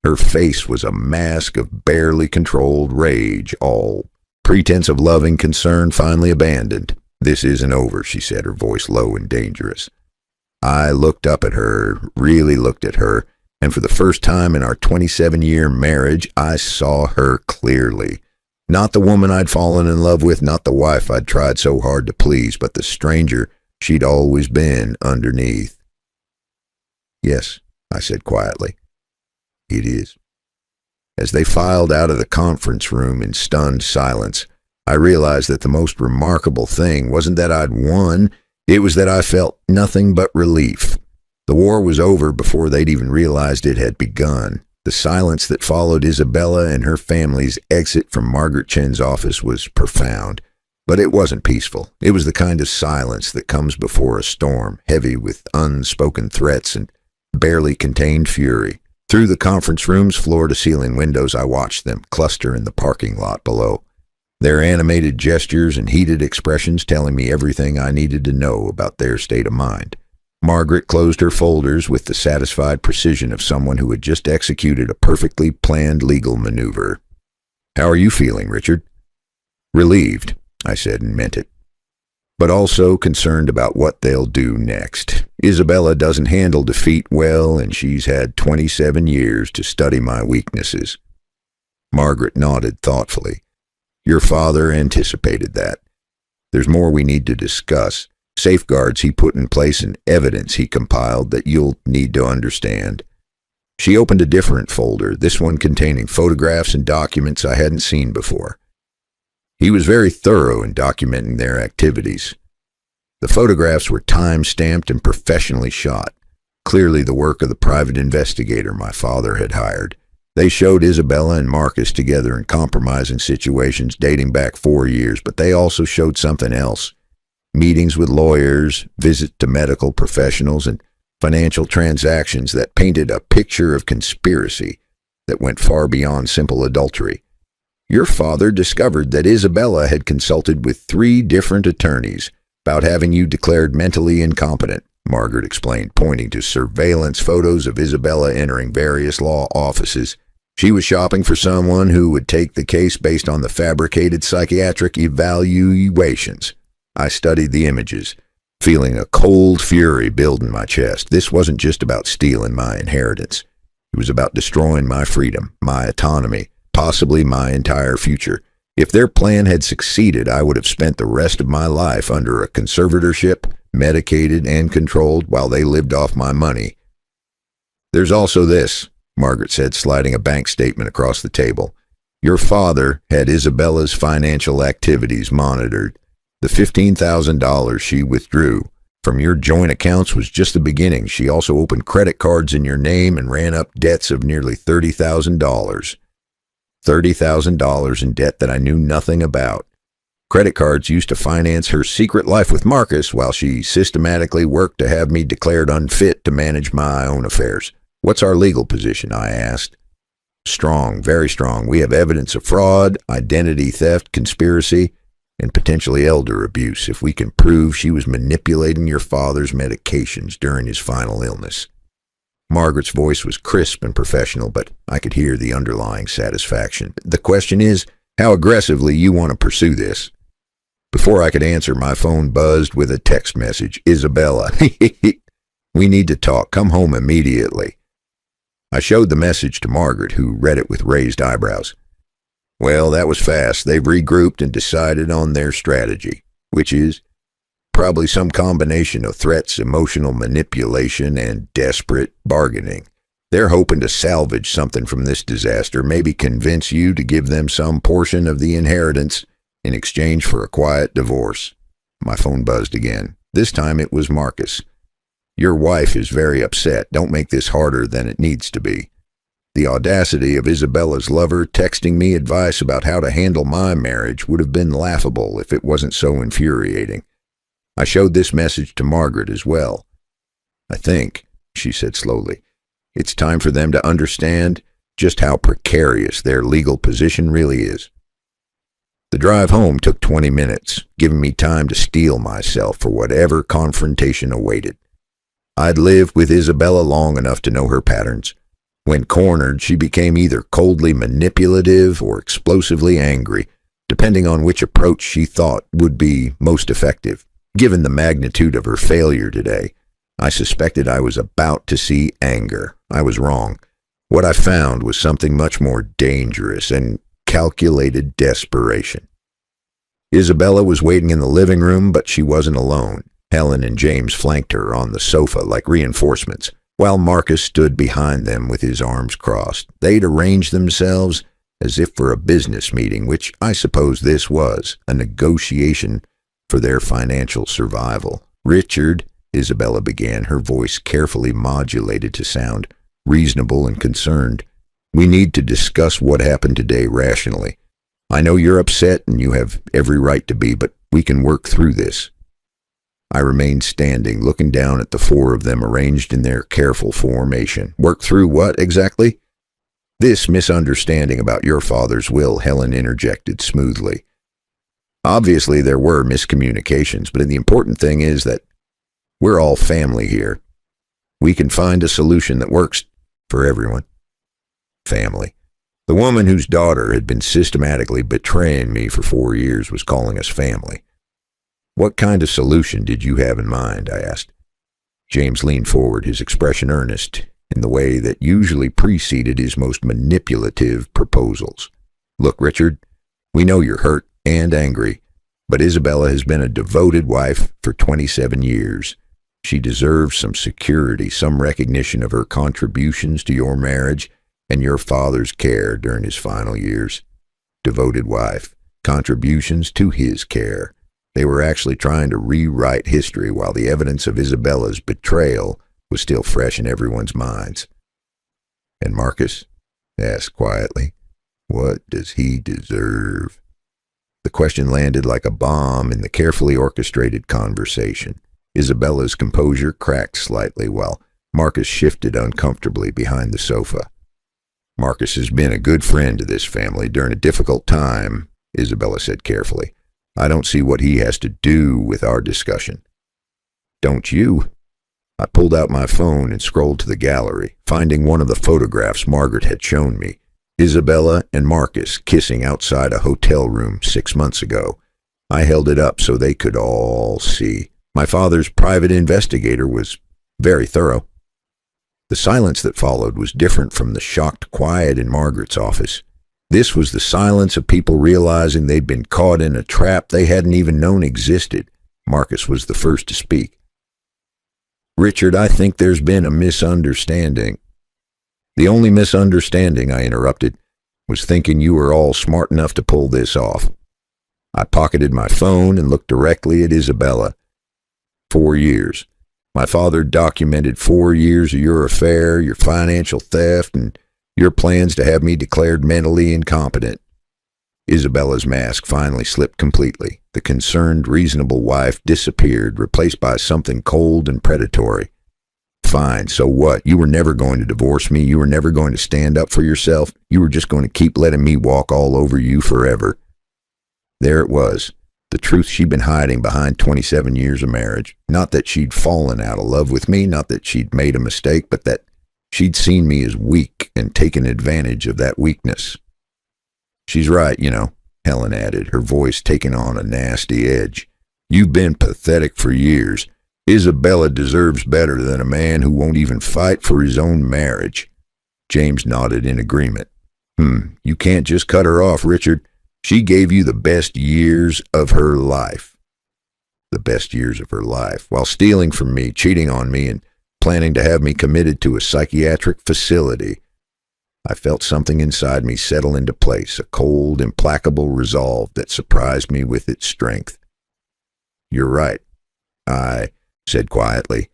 Her face was a mask of barely controlled rage, all pretense of loving concern finally abandoned. This isn't over, she said, her voice low and dangerous. I looked up at her, really looked at her, and for the first time in our 27-year marriage, I saw her clearly. Not the woman I'd fallen in love with, not the wife I'd tried so hard to please, but the stranger she'd always been underneath. Yes, I said quietly. It is. As they filed out of the conference room in stunned silence, I realized that the most remarkable thing wasn't that I'd won, it was that I felt nothing but relief. The war was over before they'd even realized it had begun. The silence that followed Isabella and her family's exit from Margaret Chen's office was profound, but it wasn't peaceful. It was the kind of silence that comes before a storm, heavy with unspoken threats and barely contained fury. Through the conference room's floor-to-ceiling windows, I watched them cluster in the parking lot below, their animated gestures and heated expressions telling me everything I needed to know about their state of mind. Margaret closed her folders with the satisfied precision of someone who had just executed a perfectly planned legal maneuver. How are you feeling, Richard? Relieved, I said and meant it, but also concerned about what they'll do next. Isabella doesn't handle defeat well, and she's had 27 years to study my weaknesses. Margaret nodded thoughtfully. Your father anticipated that. There's more we need to discuss. Safeguards he put in place and evidence he compiled that you'll need to understand. She opened a different folder, this one containing photographs and documents I hadn't seen before. He was very thorough in documenting their activities. The photographs were time-stamped and professionally shot, clearly the work of the private investigator my father had hired. They showed Isabella and Marcus together in compromising situations dating back 4 years, but they also showed something else. Meetings with lawyers, visits to medical professionals, and financial transactions that painted a picture of conspiracy that went far beyond simple adultery. Your father discovered that Isabella had consulted with 3 different attorneys about having you declared mentally incompetent, Margaret explained, pointing to surveillance photos of Isabella entering various law offices. She was shopping for someone who would take the case based on the fabricated psychiatric evaluations. I studied the images, feeling a cold fury build in my chest. This wasn't just about stealing my inheritance. It was about destroying my freedom, my autonomy, possibly my entire future. If their plan had succeeded, I would have spent the rest of my life under a conservatorship, medicated and controlled while they lived off my money. There's also this, Margaret said, sliding a bank statement across the table. Your father had Isabella's financial activities monitored. The $15,000 she withdrew from your joint accounts was just the beginning. She also opened credit cards in your name and ran up debts of nearly $30,000. $30,000 in debt that I knew nothing about. Credit cards used to finance her secret life with Marcus while she systematically worked to have me declared unfit to manage my own affairs. What's our legal position? I asked. Strong, very strong. We have evidence of fraud, identity theft, conspiracy, and potentially elder abuse if we can prove she was manipulating your father's medications during his final illness. Margaret's voice was crisp and professional, but I could hear the underlying satisfaction. The question is, how aggressively you want to pursue this? Before I could answer, my phone buzzed with a text message. Isabella, we need to talk. Come home immediately. I showed the message to Margaret, who read it with raised eyebrows. Well, that was fast. They've regrouped and decided on their strategy, which is probably some combination of threats, emotional manipulation, and desperate bargaining. They're hoping to salvage something from this disaster, maybe convince you to give them some portion of the inheritance in exchange for a quiet divorce. My phone buzzed again. This time it was Marcus. Your wife is very upset. Don't make this harder than it needs to be. The audacity of Isabella's lover texting me advice about how to handle my marriage would have been laughable if it wasn't so infuriating. I showed this message to Margaret as well. I think, she said slowly, it's time for them to understand just how precarious their legal position really is. The drive home took 20 minutes, giving me time to steel myself for whatever confrontation awaited. I'd lived with Isabella long enough to know her patterns. When cornered, she became either coldly manipulative or explosively angry, depending on which approach she thought would be most effective. Given the magnitude of her failure today, I suspected I was about to see anger. I was wrong. What I found was something much more dangerous and calculated desperation. Isabella was waiting in the living room, but she wasn't alone. Helen and James flanked her on the sofa like reinforcements, while Marcus stood behind them with his arms crossed. They'd arranged themselves as if for a business meeting, which I suppose this was, a negotiation for their financial survival. Richard, Isabella began, her voice carefully modulated to sound reasonable and concerned. We need to discuss what happened today rationally. I know you're upset and you have every right to be, but we can work through this. I remained standing, looking down at the four of them arranged in their careful formation. Work through what exactly? This misunderstanding about your father's will, Helen interjected smoothly. Obviously there were miscommunications, but the important thing is that we're all family here. We can find a solution that works for everyone. Family. The woman whose daughter had been systematically betraying me for 4 years was calling us family. What kind of solution did you have in mind? I asked. James leaned forward, his expression earnest, in the way that usually preceded his most manipulative proposals. Look, Richard, we know you're hurt and angry, but Isabella has been a devoted wife for 27 years. She deserves some security, some recognition of her contributions to your marriage and your father's care during his final years. Devoted wife, contributions to his care. They were actually trying to rewrite history while the evidence of Isabella's betrayal was still fresh in everyone's minds. And Marcus asked quietly, what does he deserve? The question landed like a bomb in the carefully orchestrated conversation. Isabella's composure cracked slightly while Marcus shifted uncomfortably behind the sofa. Marcus has been a good friend to this family during a difficult time, Isabella said carefully. I don't see what he has to do with our discussion. Don't you? I pulled out my phone and scrolled to the gallery, finding one of the photographs Margaret had shown me. Isabella and Marcus kissing outside a hotel room 6 months ago. I held it up so they could all see. My father's private investigator was very thorough. The silence that followed was different from the shocked quiet in Margaret's office. This was the silence of people realizing they'd been caught in a trap they hadn't even known existed. Marcus was the first to speak. Richard, I think there's been a misunderstanding. The only misunderstanding, I interrupted, was thinking you were all smart enough to pull this off. I pocketed my phone and looked directly at Isabella. 4 years. My father documented 4 years of your affair, your financial theft, and your plans to have me declared mentally incompetent. Isabella's mask finally slipped completely. The concerned, reasonable wife disappeared, replaced by something cold and predatory. Fine, so what? You were never going to divorce me. You were never going to stand up for yourself. You were just going to keep letting me walk all over you forever. There it was, the truth she'd been hiding behind 27 years of marriage. Not that she'd fallen out of love with me, not that she'd made a mistake, but that She'd seen me as weak and taken advantage of that weakness. She's right, Helen added, her voice taking on a nasty edge. You've been pathetic for years. Isabella deserves better than a man who won't even fight for his own marriage. James nodded in agreement. You can't just cut her off, Richard. She gave you the best years of her life. The best years of her life, while stealing from me, cheating on me, and planning to have me committed to a psychiatric facility. I felt something inside me settle into place, a cold, implacable resolve that surprised me with its strength. You're right, I said quietly.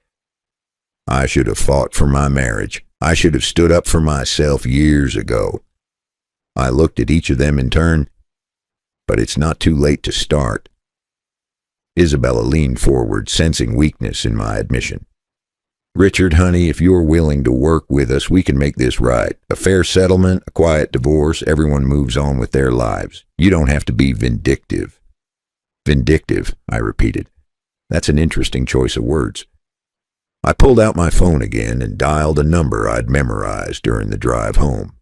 I should have fought for my marriage. I should have stood up for myself years ago. I looked at each of them in turn, but it's not too late to start. Isabella leaned forward, sensing weakness in my admission. Richard, honey, if you're willing to work with us, we can make this right. A fair settlement, a quiet divorce, everyone moves on with their lives. You don't have to be vindictive. Vindictive, I repeated. That's an interesting choice of words. I pulled out my phone again and dialed a number I'd memorized during the drive home.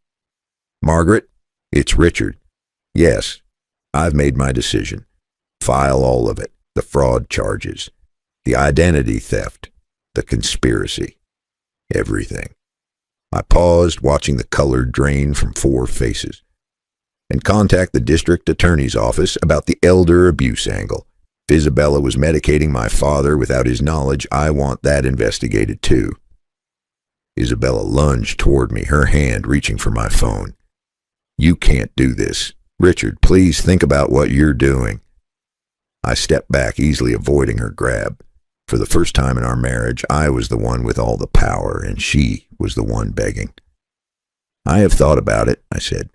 Margaret, it's Richard. Yes, I've made my decision. File all of it. The fraud charges, the identity theft, the conspiracy, everything. I paused, watching the color drain from 4 faces, and contact the district attorney's office about the elder abuse angle. If Isabella was medicating my father without his knowledge, I want that investigated too. Isabella lunged toward me, her hand reaching for my phone. You can't do this. Richard, please think about what you're doing. I stepped back, easily avoiding her grab. For the first time in our marriage, I was the one with all the power, and she was the one begging. I have thought about it, I said.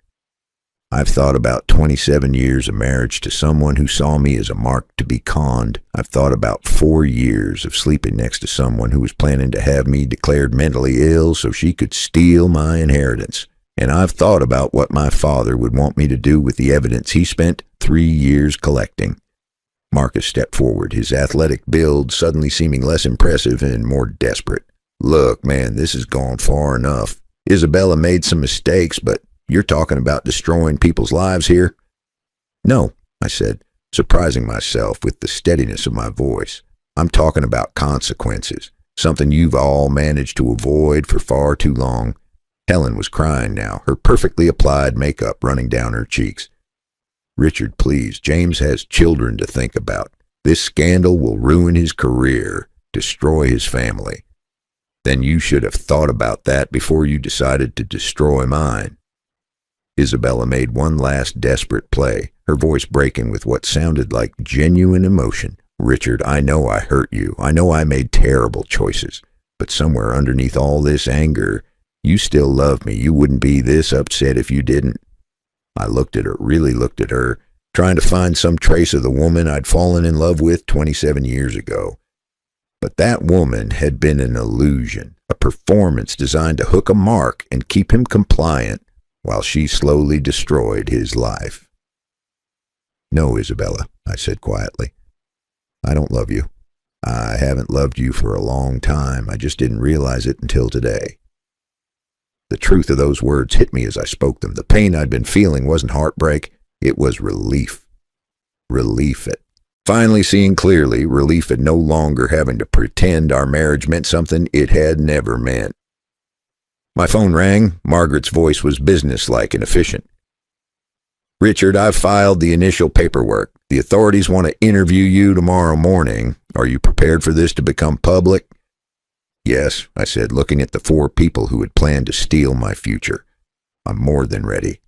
I've thought about 27 years of marriage to someone who saw me as a mark to be conned. I've thought about 4 years of sleeping next to someone who was planning to have me declared mentally ill so she could steal my inheritance. And I've thought about what my father would want me to do with the evidence he spent 3 years collecting. Marcus stepped forward, his athletic build suddenly seeming less impressive and more desperate. Look, man, this has gone far enough. Isabella made some mistakes, but you're talking about destroying people's lives here? No, I said, surprising myself with the steadiness of my voice. I'm talking about consequences, something you've all managed to avoid for far too long. Helen was crying now, her perfectly applied makeup running down her cheeks. Richard, please, James has children to think about. This scandal will ruin his career, destroy his family. Then you should have thought about that before you decided to destroy mine. Isabella made one last desperate play, her voice breaking with what sounded like genuine emotion. Richard, I know I hurt you. I know I made terrible choices. But somewhere underneath all this anger, you still love me. You wouldn't be this upset if you didn't. I looked at her, really looked at her, trying to find some trace of the woman I'd fallen in love with 27 years ago. But that woman had been an illusion, a performance designed to hook a mark and keep him compliant while she slowly destroyed his life. No, Isabella, I said quietly. I don't love you. I haven't loved you for a long time. I just didn't realize it until today. The truth of those words hit me as I spoke them. The pain I'd been feeling wasn't heartbreak. It was relief. Relief at finally seeing clearly, relief at no longer having to pretend our marriage meant something it had never meant. My phone rang. Margaret's voice was businesslike and efficient. Richard, I've filed the initial paperwork. The authorities want to interview you tomorrow morning. Are you prepared for this to become public? Yes, I said, looking at the 4 people who had planned to steal my future. I'm more than ready.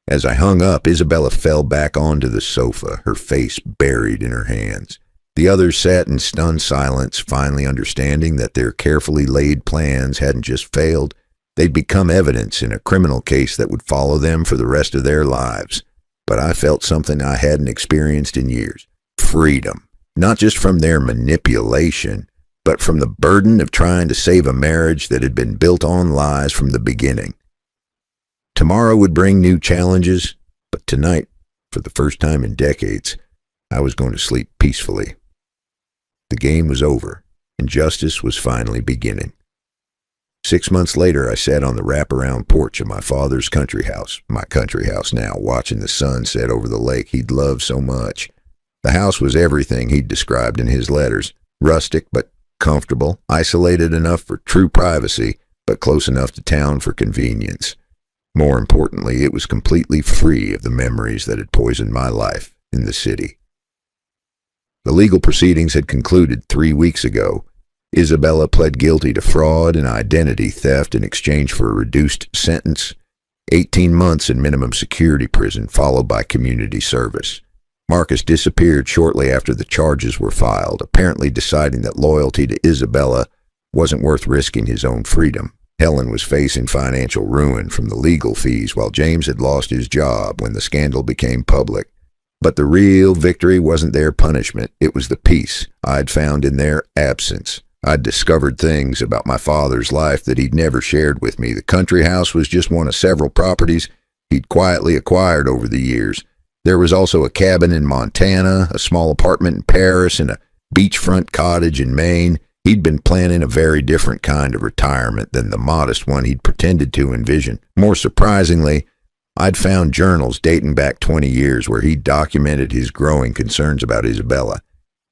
As I hung up, Isabella fell back onto the sofa, her face buried in her hands. The others sat in stunned silence, finally understanding that their carefully laid plans hadn't just failed. They'd become evidence in a criminal case that would follow them for the rest of their lives. But I felt something I hadn't experienced in years. Freedom. Not just from their manipulation, but from the burden of trying to save a marriage that had been built on lies from the beginning. Tomorrow would bring new challenges, but tonight, for the first time in decades, I was going to sleep peacefully. The game was over, and justice was finally beginning. 6 months later, I sat on the wraparound porch of my father's country house, my country house now, watching the sun set over the lake he'd loved so much. The house was everything he'd described in his letters, rustic but comfortable, isolated enough for true privacy, but close enough to town for convenience. More importantly, it was completely free of the memories that had poisoned my life in the city. The legal proceedings had concluded 3 weeks ago. Isabella pled guilty to fraud and identity theft in exchange for a reduced sentence, 18 months in minimum security prison, followed by community service. Marcus disappeared shortly after the charges were filed, apparently deciding that loyalty to Isabella wasn't worth risking his own freedom. Helen was facing financial ruin from the legal fees, while James had lost his job when the scandal became public. But the real victory wasn't their punishment, it was the peace I'd found in their absence. I'd discovered things about my father's life that he'd never shared with me. The country house was just one of several properties he'd quietly acquired over the years. There was also a cabin in Montana, a small apartment in Paris, and a beachfront cottage in Maine. He'd been planning a very different kind of retirement than the modest one he'd pretended to envision. More surprisingly, I'd found journals dating back 20 years where he'd documented his growing concerns about Isabella.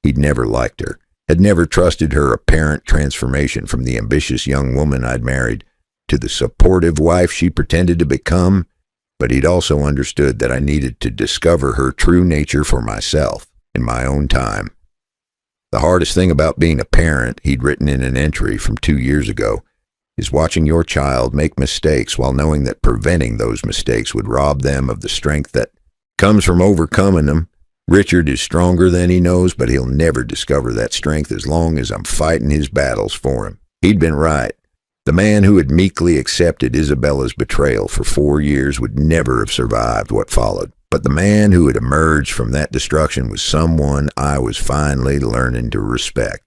He'd never liked her, had never trusted her apparent transformation from the ambitious young woman I'd married to the supportive wife she pretended to become, but he'd also understood that I needed to discover her true nature for myself in my own time. The hardest thing about being a parent, he'd written in an entry from 2 years ago, is watching your child make mistakes while knowing that preventing those mistakes would rob them of the strength that comes from overcoming them. Richard is stronger than he knows, but he'll never discover that strength as long as I'm fighting his battles for him. He'd been right. The man who had meekly accepted Isabella's betrayal for 4 years would never have survived what followed. But the man who had emerged from that destruction was someone I was finally learning to respect.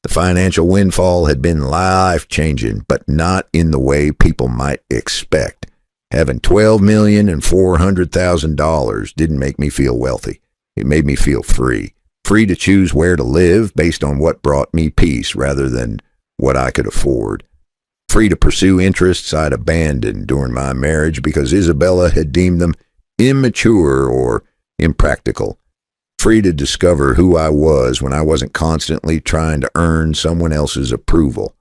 The financial windfall had been life-changing, but not in the way people might expect. Having $12,400,000 didn't make me feel wealthy. It made me feel free. Free to choose where to live based on what brought me peace rather than what I could afford. Free to pursue interests I'd abandoned during my marriage because Isabella had deemed them immature or impractical. Free to discover who I was when I wasn't constantly trying to earn someone else's approval.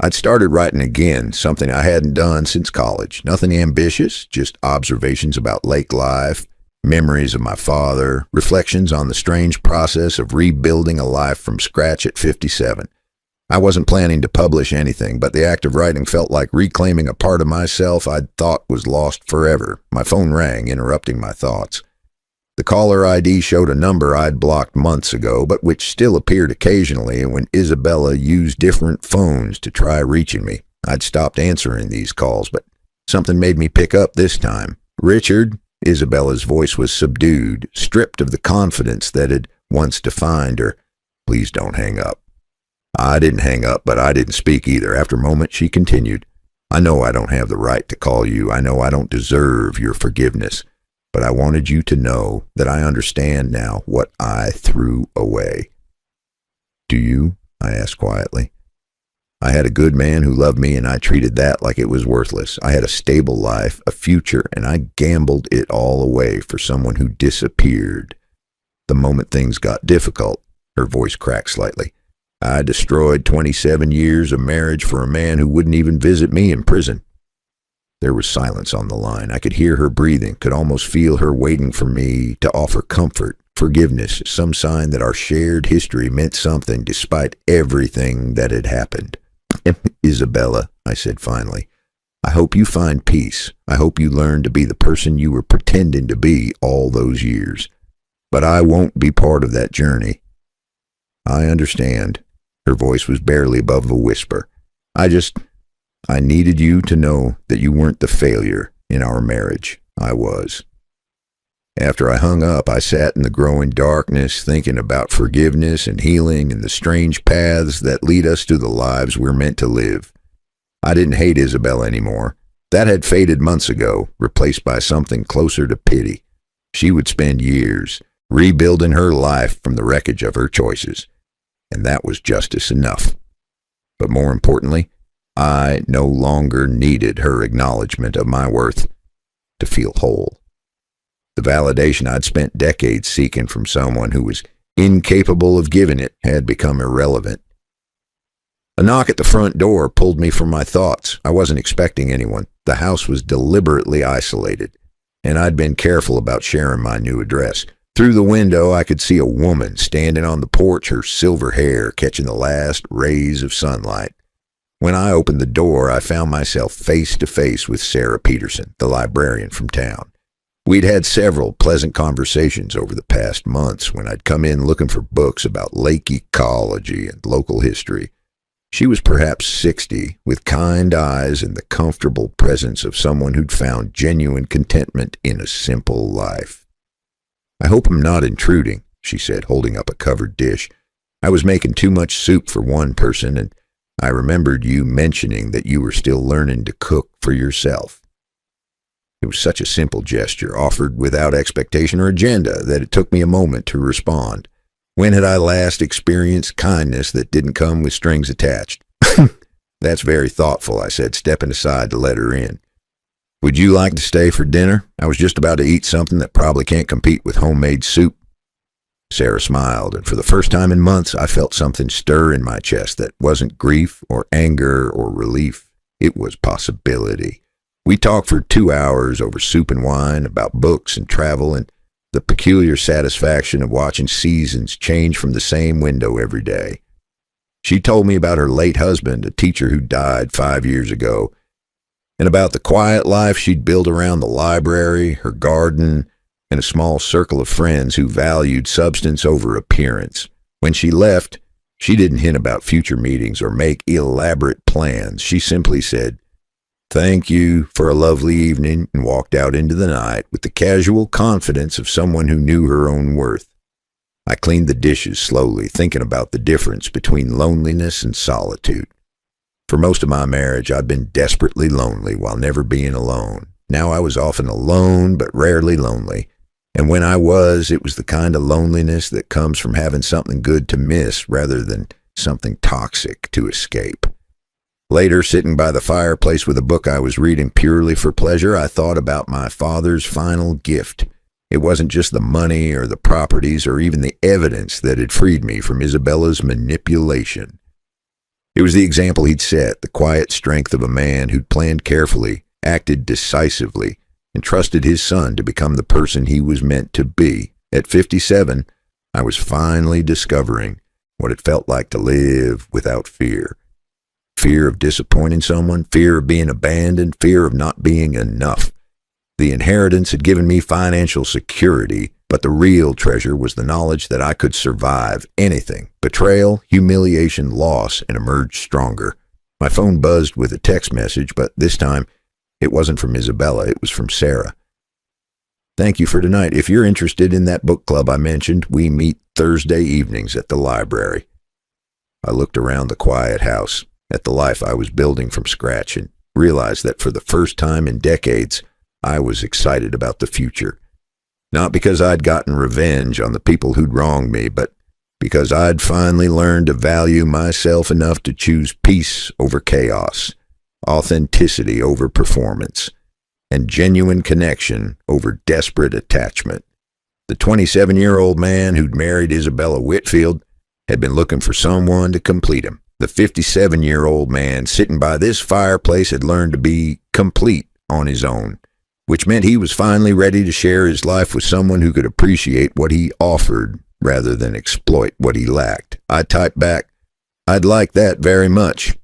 I'd started writing again, something I hadn't done since college. Nothing ambitious, just observations about lake life, memories of my father, reflections on the strange process of rebuilding a life from scratch at 57. I wasn't planning to publish anything, but the act of writing felt like reclaiming a part of myself I'd thought was lost forever. My phone rang, interrupting my thoughts. The caller ID showed a number I'd blocked months ago, but which still appeared occasionally when Isabella used different phones to try reaching me. I'd stopped answering these calls, but something made me pick up this time. "Richard," Isabella's voice was subdued, stripped of the confidence that had once defined her. "Please don't hang up." I didn't hang up, but I didn't speak either. After a moment, she continued, "I know I don't have the right to call you. I know I don't deserve your forgiveness. But I wanted you to know that I understand now what I threw away." "Do you?" I asked quietly. "I had a good man who loved me, and I treated that like it was worthless. I had a stable life, a future, and I gambled it all away for someone who disappeared. The moment things got difficult," her voice cracked slightly, "I destroyed 27 years of marriage for a man who wouldn't even visit me in prison." There was silence on the line. I could hear her breathing, could almost feel her waiting for me to offer comfort, forgiveness, some sign that our shared history meant something despite everything that had happened. "Isabella," I said finally, "I hope you find peace. I hope you learn to be the person you were pretending to be all those years. But I won't be part of that journey." "I understand." Her voice was barely above a whisper. I needed you to know that you weren't the failure in our marriage. I was." After I hung up, I sat in the growing darkness thinking about forgiveness and healing and the strange paths that lead us to the lives we're meant to live. I didn't hate Isabella anymore. That had faded months ago, replaced by something closer to pity. She would spend years rebuilding her life from the wreckage of her choices, and that was justice enough. But more importantly, I no longer needed her acknowledgement of my worth to feel whole. The validation I'd spent decades seeking from someone who was incapable of giving it had become irrelevant. A knock at the front door pulled me from my thoughts. I wasn't expecting anyone. The house was deliberately isolated, and I'd been careful about sharing my new address. Through the window, I could see a woman standing on the porch, her silver hair catching the last rays of sunlight. When I opened the door, I found myself face to face with Sarah Peterson, the librarian from town. We'd had several pleasant conversations over the past months when I'd come in looking for books about lake ecology and local history. She was perhaps 60, with kind eyes and the comfortable presence of someone who'd found genuine contentment in a simple life. "I hope I'm not intruding," she said, holding up a covered dish. "I was making too much soup for one person, and I remembered you mentioning that you were still learning to cook for yourself." It was such a simple gesture, offered without expectation or agenda, that it took me a moment to respond. When had I last experienced kindness that didn't come with strings attached? "That's very thoughtful," I said, stepping aside to let her in. "Would you like to stay for dinner? I was just about to eat something that probably can't compete with homemade soup." Sarah smiled, and for the first time in months, I felt something stir in my chest that wasn't grief or anger or relief. It was possibility. We talked for 2 hours over soup and wine, about books and travel, and the peculiar satisfaction of watching seasons change from the same window every day. She told me about her late husband, a teacher who died 5 years ago, and about the quiet life she'd built around the library, her garden, and a small circle of friends who valued substance over appearance. When she left, she didn't hint about future meetings or make elaborate plans. She simply said, "Thank you for a lovely evening," and walked out into the night with the casual confidence of someone who knew her own worth. I cleaned the dishes slowly, thinking about the difference between loneliness and solitude. For most of my marriage, I'd been desperately lonely while never being alone. Now I was often alone, but rarely lonely. And when I was, it was the kind of loneliness that comes from having something good to miss rather than something toxic to escape. Later, sitting by the fireplace with a book I was reading purely for pleasure, I thought about my father's final gift. It wasn't just the money or the properties or even the evidence that had freed me from Isabella's manipulation. It was the example he'd set, the quiet strength of a man who'd planned carefully, acted decisively, and trusted his son to become the person he was meant to be. At 57, I was finally discovering what it felt like to live without fear. Fear of disappointing someone, fear of being abandoned, fear of not being enough. The inheritance had given me financial security, but the real treasure was the knowledge that I could survive anything, betrayal, humiliation, loss, and emerge stronger. My phone buzzed with a text message, but this time it wasn't from Isabella, it was from Sarah. "Thank you for tonight. If you're interested in that book club I mentioned, we meet Thursday evenings at the library." I looked around the quiet house, at the life I was building from scratch, and realized that for the first time in decades, I was excited about the future. Not because I'd gotten revenge on the people who'd wronged me, but because I'd finally learned to value myself enough to choose peace over chaos, authenticity over performance, and genuine connection over desperate attachment. The 27-year-old man who'd married Isabella Whitfield had been looking for someone to complete him. The 57-year-old man sitting by this fireplace had learned to be complete on his own, which meant he was finally ready to share his life with someone who could appreciate what he offered rather than exploit what he lacked. I typed back, "I'd like that very much."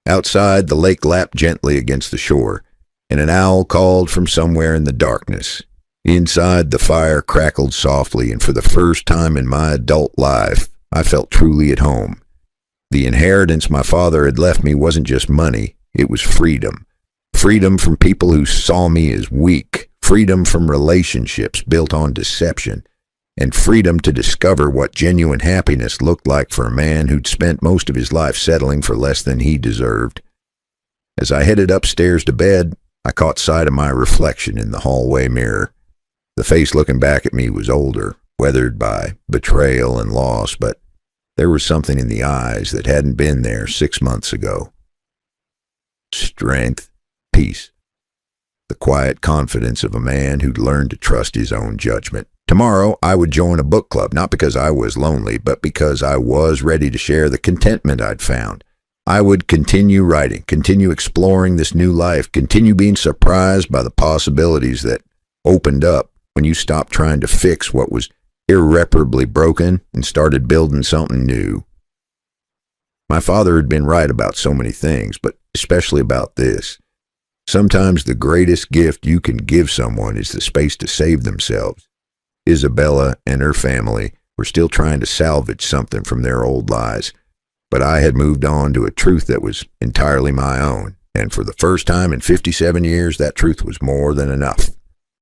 Outside, the lake lapped gently against the shore, and an owl called from somewhere in the darkness. Inside, the fire crackled softly, and for the first time in my adult life, I felt truly at home. The inheritance my father had left me wasn't just money, it was freedom. Freedom from people who saw me as weak, freedom from relationships built on deception, and freedom to discover what genuine happiness looked like for a man who'd spent most of his life settling for less than he deserved. As I headed upstairs to bed, I caught sight of my reflection in the hallway mirror. The face looking back at me was older, weathered by betrayal and loss, but there was something in the eyes that hadn't been there 6 months ago. strength, peace. The quiet confidence of a man who'd learned to trust his own judgment. Tomorrow, I would join a book club, not because I was lonely, but because I was ready to share the contentment I'd found. I would continue writing, continue exploring this new life, continue being surprised by the possibilities that opened up when you stopped trying to fix what was irreparably broken and started building something new. My father had been right about so many things, but especially about this. Sometimes the greatest gift you can give someone is the space to save themselves. Isabella and her family were still trying to salvage something from their old lies, but I had moved on to a truth that was entirely my own, and for the first time in 57 years, that truth was more than enough.